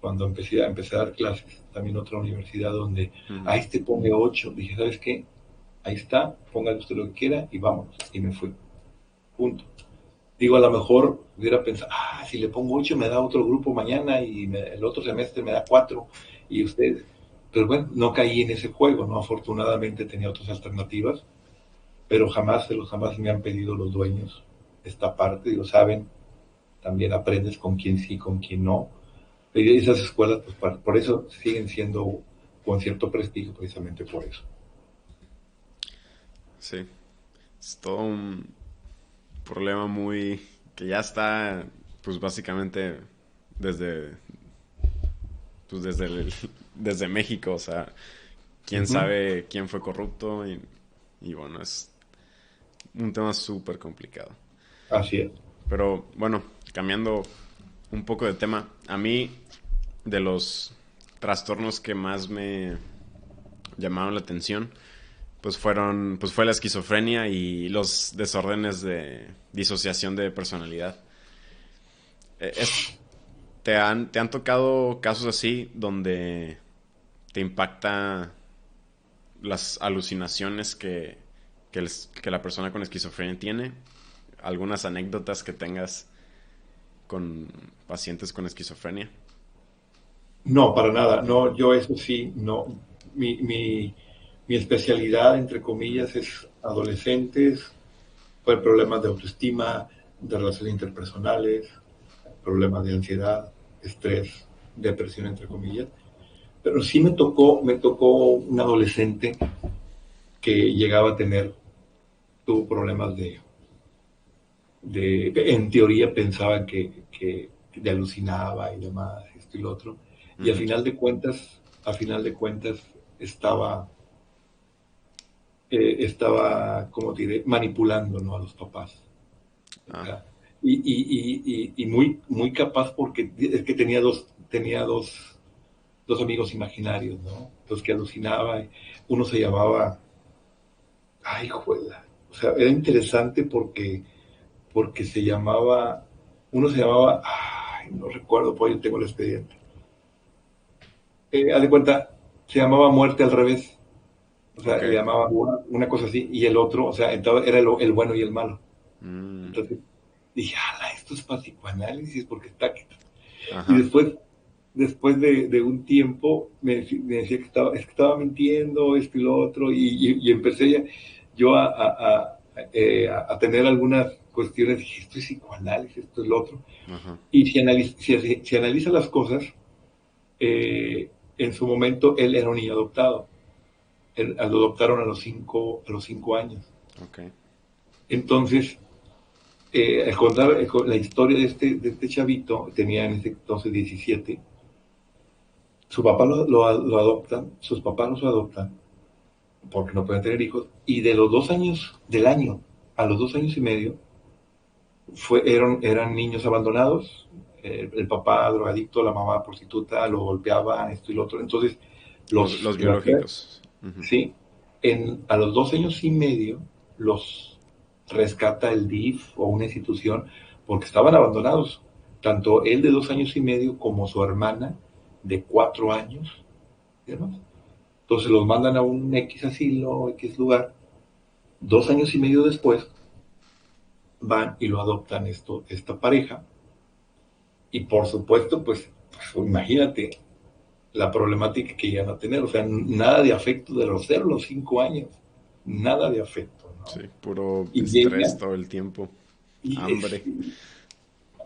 cuando empecé a dar clases, también otra universidad donde a ujú. este ponga 8. Dije, ¿sabes qué? Ahí está, póngale usted lo que quiera y vámonos. Y me fui. Punto. Digo, a lo mejor hubiera pensado, si le pongo 8 me da otro grupo mañana y el otro semestre me da 4 y ustedes. Pero bueno, no caí en ese juego, ¿no? Afortunadamente tenía otras alternativas, pero jamás me han pedido los dueños esta parte. Digo, saben, también aprendes con quién sí, con quién no. Y esas escuelas, pues por eso siguen siendo con cierto prestigio, precisamente por eso. Sí, es todo un problema muy que ya está, pues básicamente desde, pues desde México, o sea, quién Ujú. sabe quién fue corrupto y bueno, es un tema súper complicado. Así es. Pero bueno, cambiando un poco de tema, a mí de los trastornos que más me llamaron la atención, pues fue la esquizofrenia y los desórdenes de disociación de personalidad. Eh, es- te han tocado casos así donde te impacta las alucinaciones que la persona con esquizofrenia tiene? ¿Algunas anécdotas que tengas con pacientes con esquizofrenia? No, para nada. No, yo eso sí, no. Mi especialidad, entre comillas, es adolescentes, fue problemas de autoestima, de relaciones interpersonales, problemas de ansiedad, estrés, depresión, entre comillas. Pero sí me tocó un adolescente que llegaba a tuvo problemas en teoría pensaban que le alucinaba y demás, esto y lo otro. Y Ujú. a final de cuentas, estaba, estaba, como diré, manipulando, ¿no?, a los papás. O Ah, sea, y muy, muy capaz porque es que tenía dos amigos imaginarios, ¿no? Los que alucinaba. Uno se llamaba, ay, juela. O sea, era interesante porque uno se llamaba, ay, no recuerdo, pues yo tengo el expediente. Haz de cuenta, se llamaba Muerte al revés. O sea, Ok. le llamaban una cosa así, y el otro, o sea, entonces era el bueno y el malo. Mm, Entonces dije, ala, esto es para psicoanálisis, porque está. Y ajá. después de un tiempo, me decía es que estaba mintiendo, esto y lo otro, y empecé yo a tener algunas cuestiones, dije, esto es psicoanálisis, esto es lo otro. Ajá. Y si analiza las cosas, en su momento él era un niño adoptado. Lo adoptaron a los 5 años. Ok. Entonces, al contar la historia de este chavito, tenía en ese entonces 17, su papá lo adoptan, sus papás los adoptan, porque no pueden tener hijos, y de los 2 años del año a los 2 años y medio, eran niños abandonados, el papá drogadicto, la mamá prostituta, lo golpeaba, esto y lo otro. Entonces, Los biológicos. Ujú. sí, a los 2 años y medio los rescata el DIF o una institución porque estaban abandonados, tanto él de 2 años y medio como su hermana de 4 años, ¿sí? Entonces los mandan a un X asilo, X lugar. 2 años y medio después van y lo adoptan esta pareja. Y por supuesto, pues imagínate la problemática que iban a tener. O sea, nada de afecto de los 5 años. Nada de afecto, Sí, ¿no? puro Y estrés llega, todo el tiempo. y es, Hambre.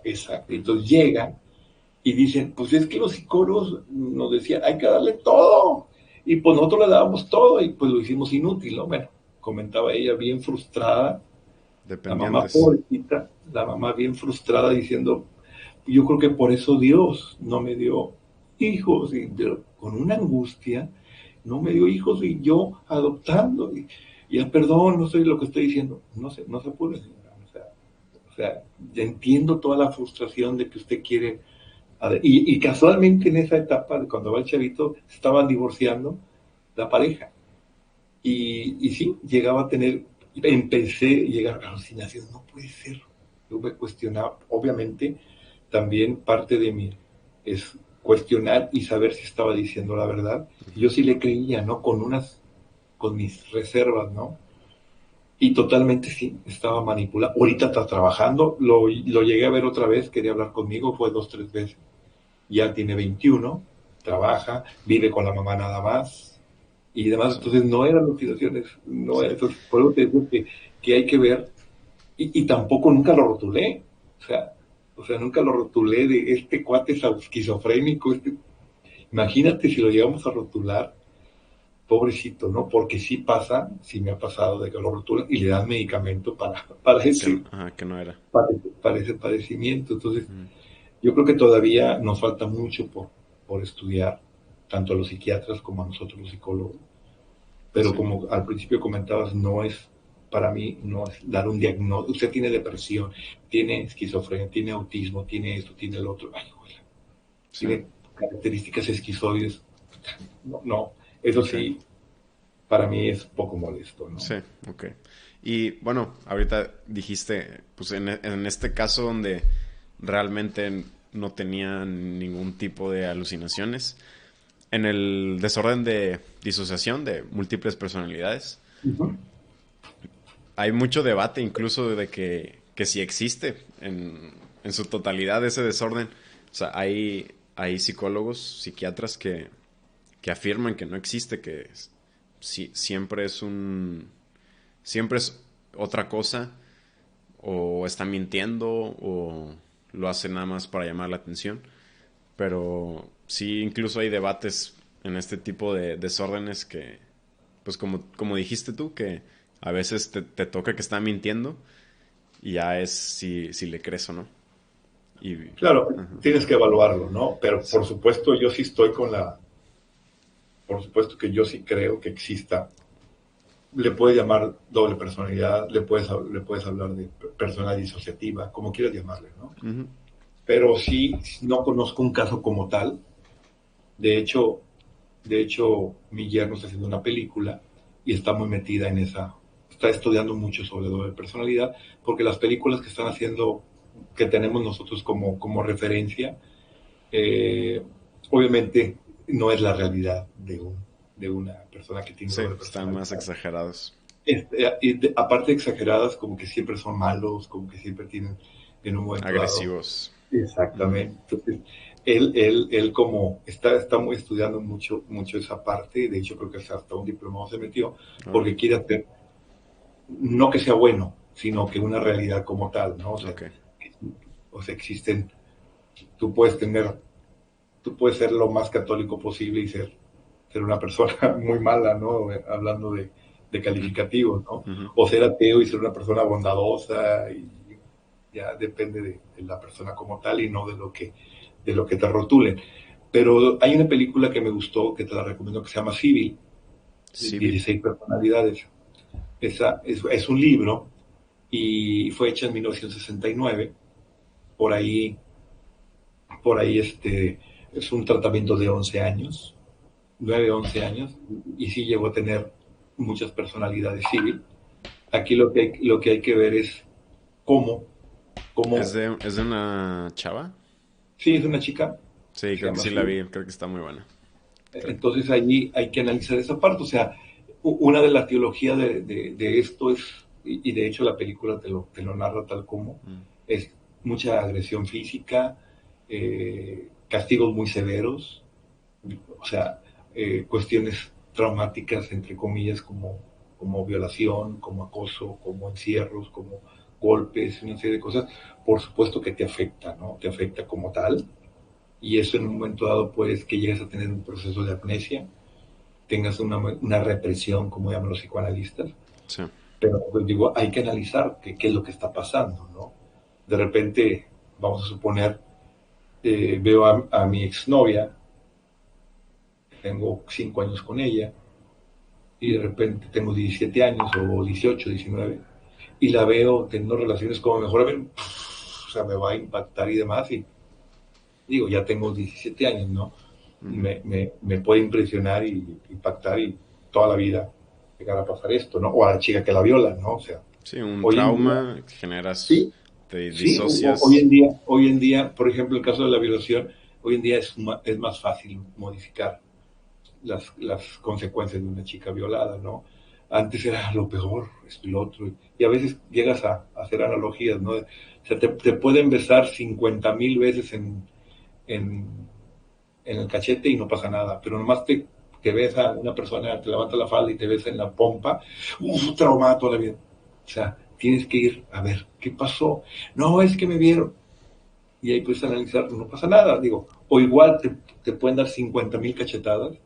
exacto. Ujú. Entonces llega y dicen, pues es que los psicólogos nos decían, hay que darle todo. Y pues nosotros le dábamos todo y pues lo hicimos inútil, ¿no? Bueno, comentaba ella bien frustrada. La mamá Dependientes. pobrecita, la mamá bien frustrada diciendo, yo creo que por eso Dios no me dio hijos, con una angustia, no me dio hijos y yo adoptando, perdón, no sé lo que estoy diciendo, no se puede, señora, o sea, ya entiendo toda la frustración de que usted quiere, y casualmente en esa etapa, de cuando va el chavito, se estaban divorciando la pareja, y sí, llegaba a tener, empecé a llegar a alucinaciones, no puede ser. Yo me cuestionaba, obviamente, también parte de mí es cuestionar y saber si estaba diciendo la verdad. Y yo Ujú. sí le creía, ¿no? Con mis reservas, ¿no? Y totalmente sí, estaba manipulado. Ahorita está trabajando, lo llegué a ver otra vez, quería hablar conmigo, fue 2, 3 veces. Ya tiene 21, trabaja, vive con la mamá nada más, y demás. Sí, Entonces no eran motivaciones, no sí. eran. Entonces, por eso te digo que hay que ver, y tampoco nunca lo rotulé, o sea, nunca lo rotulé de este cuate es esquizofrénico, imagínate si lo llegamos a rotular, pobrecito, ¿no? Porque sí pasa, sí me ha pasado de que lo rotulan y le dan medicamento para ese, Ajá, que no era. para, para ese padecimiento. Entonces, Ujú. yo creo que todavía nos falta mucho por estudiar, tanto a los psiquiatras como a nosotros los psicólogos. Pero Sí, como al principio comentabas, para mí, no es dar un diagnóstico. Usted tiene depresión, tiene esquizofrenia, tiene autismo, tiene esto, tiene el otro. Ay, sí. tiene características esquizoides. No, no, eso Ok. sí, para mí es poco molesto, ¿no? Sí, ok. Y bueno, ahorita dijiste, pues en este caso donde realmente no tenía ningún tipo de alucinaciones, en el desorden de disociación de múltiples personalidades, Uh-huh. hay mucho debate incluso de que si existe en su totalidad ese desorden. O sea, hay psicólogos, psiquiatras que afirman que no existe, que siempre es siempre es otra cosa, o está mintiendo, o lo hace nada más para llamar la atención. Pero sí, incluso hay debates en este tipo de desórdenes que, pues como dijiste tú, que a veces te toca que está mintiendo y ya es si le crees o no. Y, Claro, ajá, tienes que evaluarlo, ¿no? Pero sí, por supuesto que yo sí creo que exista le puedes llamar doble personalidad, le puedes hablar de personalidad disociativa, como quieras llamarle, ¿no? Ujú. Pero sí, no conozco un caso como tal. De hecho, mi yerno está haciendo una película y está muy metida en esa, está estudiando mucho sobre doble personalidad, porque las películas que están haciendo, que tenemos nosotros como referencia, eh, obviamente no es la realidad de una persona que tiene Sí, doble están más personalidad. exagerados. Aparte de exageradas, como que siempre son malos, como que siempre tienen un momento dado. Agresivos. Ujú. Exactamente. Entonces, él como está muy estudiando mucho esa parte, de hecho creo que hasta un diplomado se metió, Órale. porque quiere hacer, no que sea bueno, sino que una realidad como tal, ¿no? Ok. O sea, existen, tú puedes tener, tú puedes ser lo más católico posible y ser una persona muy mala, ¿no? Hablando de calificativos, ¿no? Ujú. O ser ateo y ser una persona bondadosa, y ya depende de la persona como tal y no de lo que te rotulen. Pero hay una película que me gustó, que te la recomiendo, que se llama Civil, Civil. 16 personalidades. Esa es un libro y fue hecha en 1969. Por ahí, es un tratamiento de 11 años, 9 11 años, y sí llegó a tener muchas personalidades Civil. Aquí lo que hay que ver es cómo, ¿Es cómo, es de una chava? sí, es una chica, Sí, se creo que llama sí la Civil. vi. Creo que está muy buena. Creo que- Entonces allí hay que analizar esa parte. O sea, una de las teologías de esto es, y de hecho la película te lo narra tal como, Mm. es mucha agresión física, castigos muy severos, o sea, cuestiones traumáticas, entre comillas, como violación, como acoso, como encierros, como golpes, una serie de cosas, por supuesto que te afecta, ¿no? Te afecta como tal, y eso en un momento dado puedes que llegues a tener un proceso de amnesia, tengas una represión, como llaman los psicoanalistas, Sí. pero pues digo, hay que analizar qué es lo que está pasando, ¿no? De repente, vamos a suponer, veo a mi exnovia, tengo 5 años con ella, y de repente tengo 17 años o 18, 19, y la veo teniendo relaciones como mejor amigo, o sea, me va a impactar y demás, y digo, ya tengo 17 años, ¿no? Ujú. Me puede impresionar y impactar y toda la vida llegar a pasar esto, ¿no? O a la chica que la viola, ¿no? O sea, Sí, un hoy en día, trauma, generas, sí, te sí, hoy disocias. en día, hoy en día, por ejemplo, el caso de la violación, hoy en día es más fácil modificar las consecuencias de una chica violada, ¿no? Antes era lo peor, esto y lo otro, y a veces llegas a hacer analogías, ¿no? O sea, te pueden besar 50,000 veces en, en el cachete y no pasa nada, pero nomás te besa una persona, te levanta la falda y te besa en la pompa, traumado toda la vida. O sea, tienes que ir a ver qué pasó. No, es que me vieron. Y ahí puedes analizar, no pasa nada, digo. O igual te pueden dar 50,000 cachetadas,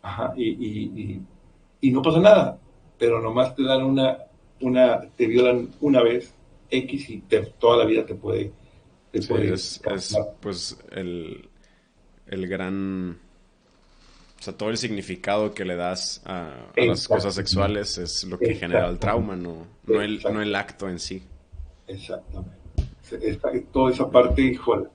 ajá, y no pasa nada, pero nomás te dan te violan una vez X y toda la vida te puede, te Sí, puede es causar. pues el gran... O sea, todo el significado que le das a las cosas Exactamente, sexuales es lo que genera el exactamente, trauma, no el exactamente. acto en sí. Exactamente. Toda esa parte, híjole,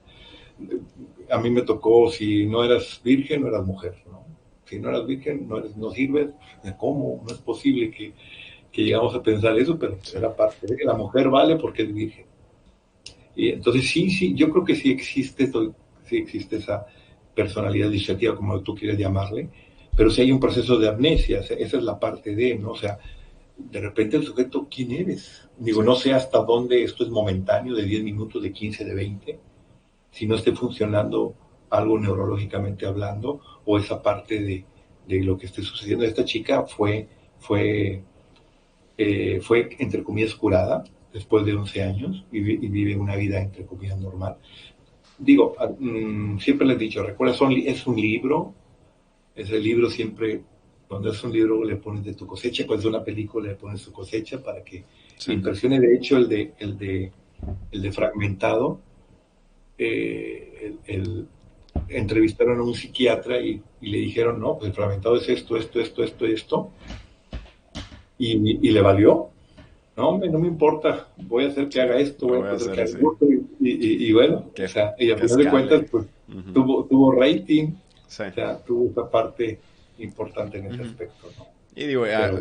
a mí me tocó, si no eras virgen, no eras mujer, ¿no? Si no eras virgen, no sirves, ¿cómo? No es posible que llegamos a pensar eso, pero Sí. era parte de que la mujer vale porque es virgen. Y entonces sí, yo creo que sí existe esa personalidad disociativa, como tú quieres llamarle, pero sí hay un proceso de amnesia, esa es la parte de, ¿no? O sea, de repente el sujeto, ¿quién eres? Digo, Sí. no sé hasta dónde esto es momentáneo, de 10 minutos, de 15, de 20, si no esté funcionando algo neurológicamente hablando, o esa parte de lo que esté sucediendo. Esta chica fue, fue entre comillas, curada después de 11 años y vive una vida, entre comillas, normal. Digo, siempre les he dicho, recuerda, es un libro, ese libro siempre, cuando es un libro le pones de tu cosecha, cuando es una película le pones tu cosecha para que Sí. impresione. De hecho, el de Fragmentado, entrevistaron a un psiquiatra y le dijeron, no, pues el Fragmentado es esto, esto, esto, esto, esto. y le valió. No, hombre, no me importa, voy a hacer que Sí, haga esto, lo voy voy a a hacer hacer que haga así. otro, y bueno, o Que, sea, y a que final de cuentas, escale. pues Ujú. tuvo rating, Sí. o sea, tuvo esa parte importante en ese Ujú. aspecto, ¿no? Y digo, Pero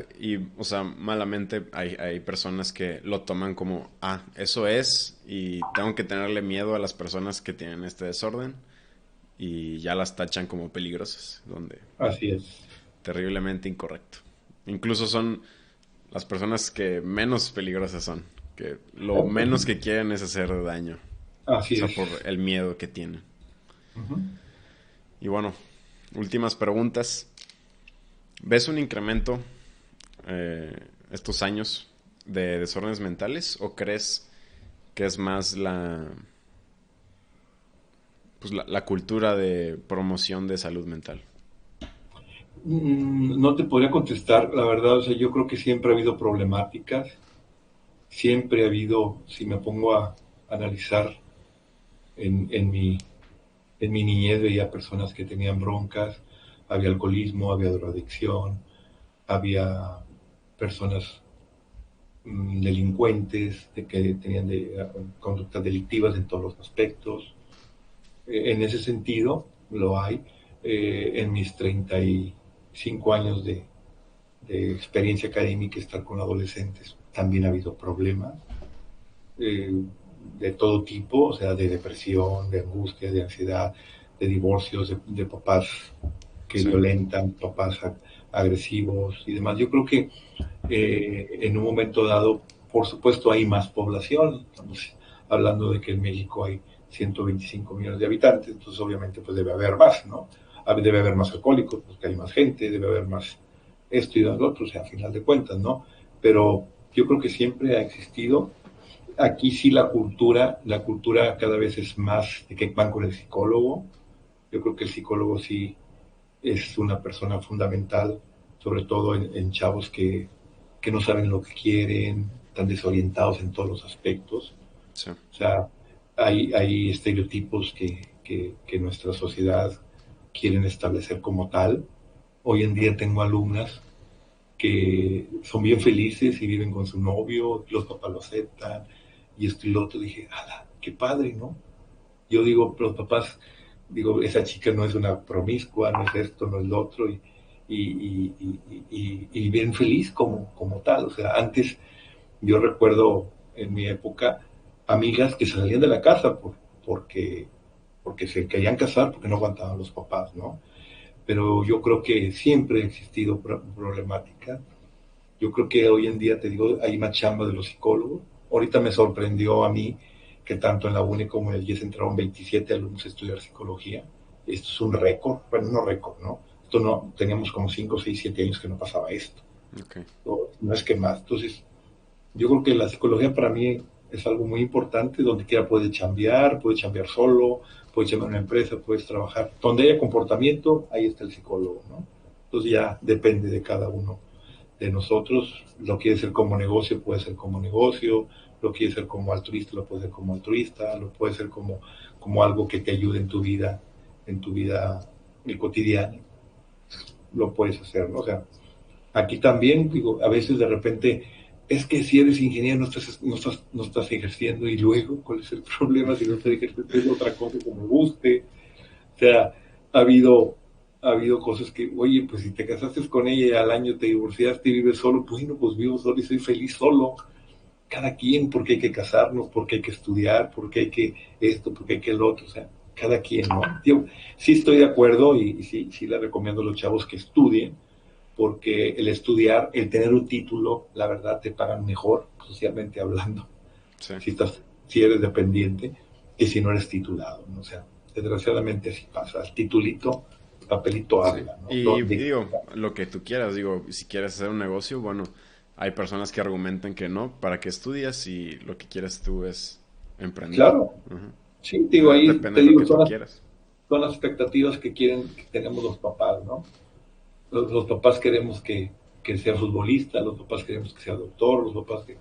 o sea, malamente hay personas que lo toman como, eso es, y tengo que tenerle miedo a las personas que tienen este desorden, y ya las tachan como peligrosas, donde así es, terriblemente incorrecto. Incluso son las personas que menos peligrosas son, que lo menos que quieren es hacer daño, o así sea, es. por el miedo que tienen. Ujú. Y bueno, últimas preguntas. ¿Ves un incremento estos años de desórdenes mentales o crees que es más la cultura de promoción de salud mental? No te podría contestar, la verdad, o sea, yo creo que siempre ha habido problemáticas, siempre ha habido, si me pongo a analizar en, en mi, en mi niñez veía personas que tenían broncas, había alcoholismo, había drogadicción, había personas delincuentes que tenían conductas delictivas en todos los aspectos. En ese sentido, lo hay. En mis 35 años de experiencia académica, estar con adolescentes, también ha habido problemas eh, de todo tipo, o sea, de depresión, de angustia, de ansiedad, de divorcios, de papás que Sí, violentan, papás agresivos y demás. Yo creo que en un momento dado, por supuesto, hay más población. Estamos hablando de que en México hay 125 millones de habitantes, entonces obviamente pues debe haber más, ¿no? Debe haber más alcohólicos, porque hay más gente, debe haber más esto y lo otro, o sea, a final de cuentas, ¿no? Pero yo creo que siempre ha existido. Aquí sí la cultura cada vez es más de que van con el psicólogo. Yo creo que el psicólogo sí es una persona fundamental, sobre todo en chavos que no saben lo que quieren, están desorientados en todos los aspectos. sí, O sea, hay estereotipos que nuestra sociedad quieren establecer como tal. Hoy en día tengo alumnas que son bien felices y viven con su novio, los papás lo aceptan, y esto y lo otro. Dije, ¡ala, qué padre!, ¿no? Yo digo, los papás, digo, esa chica no es una promiscua, no es esto, no es lo otro, y bien feliz como tal. O sea, antes yo recuerdo en mi época amigas que salían de la casa porque, porque se querían casar porque no aguantaban los papás, ¿no? Pero yo creo que siempre ha existido problemática. Yo creo que hoy en día, te digo, hay más chamba de los psicólogos. Ahorita me sorprendió a mí que tanto en la UNI como en el IES entraron 27 alumnos a estudiar psicología. Esto es un récord, bueno, no récord, ¿no? Esto no, teníamos como 5, 6, 7 años que no pasaba esto. ok, No es que más. Entonces, yo creo que la psicología para mí es algo muy importante, donde quiera puede chambear solo, puede chambear en una empresa, puedes trabajar. Donde haya comportamiento, ahí está el psicólogo, ¿no? Entonces ya depende de cada uno de nosotros. Lo quiere ser como negocio, puede ser como negocio, lo quiere ser como altruista, lo puede ser como altruista, lo puede ser como algo que te ayude en tu vida cotidiana, lo puedes hacer, ¿no? O sea, aquí también, digo, a veces de repente, es que si eres ingeniero no estás ejerciendo, y luego, ¿cuál es el problema si no estás ejerciendo otra cosa que me guste? O sea, ha habido, ha habido cosas que, oye, pues si te casaste con ella y al año te divorciaste y vives solo, pues bueno, pues vivo solo y soy feliz solo. Cada quien, porque hay que casarnos, porque hay que estudiar, porque hay que esto, porque hay que el otro, o sea, cada quien, ¿no? Yo sí estoy de acuerdo y sí le recomiendo a los chavos que estudien, porque el estudiar, el tener un título, la verdad te pagan mejor, socialmente hablando, sí. si eres dependiente, que si no eres titulado, ¿no? O sea, desgraciadamente así pasa. El titulito, el papelito Sí. habla, ¿no? Y digo, lo que tú quieras, digo, si quieres hacer un negocio, bueno, hay personas que argumentan que no, ¿para qué estudias si lo que quieres tú es emprender? Claro, Ujú. sí, digo, ahí Depende te de lo digo, que tú quieras. son las expectativas que quieren, que tenemos los papás, ¿no? Los papás queremos que sea futbolista, los papás queremos que sea doctor, los papás que,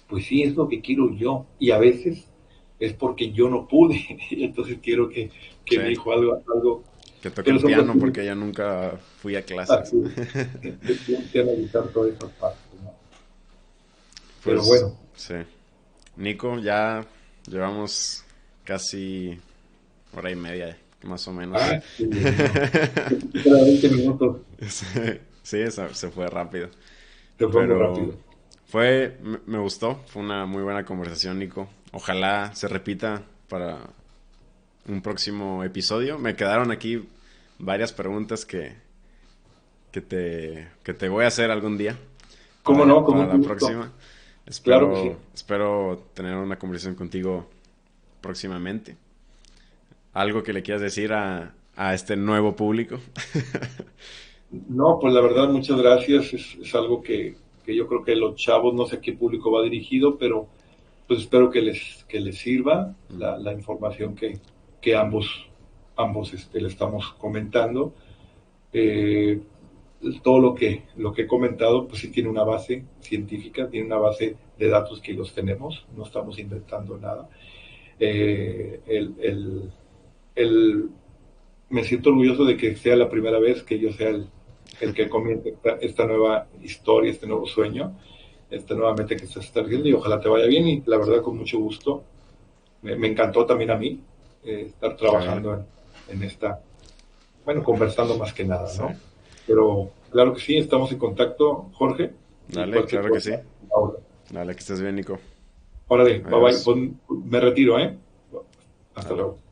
pues sí, es lo que quiero yo. Y a veces es porque yo no pude, entonces quiero que Sí, mi hijo algo, que toque pero el son piano cuestiones porque ya nunca fui a clases. así, que analizar todas esas partes, ¿no? Pero Pues bueno, sí. Nico, ya llevamos casi hora y media, más o menos. no, era 20 minutos, Sí, sí, se fue rápido. se fue muy Pero rápido. me gustó, fue una muy buena conversación, Nico. Ojalá se repita para un próximo episodio. Me quedaron aquí varias preguntas que te voy a hacer algún día ¿Cómo no? Con para mucho la gusto. próxima. Claro que sí. Espero tener una conversación contigo próximamente. ¿Algo que le quieras decir a este nuevo público? No, pues la verdad, muchas gracias. Es algo que yo creo que los chavos, no sé a qué público va dirigido, pero pues espero que les sirva la información que ambos le estamos comentando. Eh, Todo lo que he comentado, pues sí tiene una base científica, tiene una base de datos que los tenemos, no estamos inventando nada. Eh, el, el, el, Me siento orgulloso de que sea la primera vez que yo sea el que comience esta nueva historia, este nuevo sueño, esta nueva meta que estás haciendo y ojalá te vaya bien y la verdad con mucho gusto. Me encantó también a mí estar Claro, trabajando en esta, bueno, conversando más que nada, sí. ¿no? Pero claro que sí, estamos en contacto, Jorge, y Dale, cualquier claro que sí. cosa, ahora. Dale, que estés bien, Nico. Órale, bye bye, Adiós. pues, me retiro, ¿eh? Hasta Dale. luego.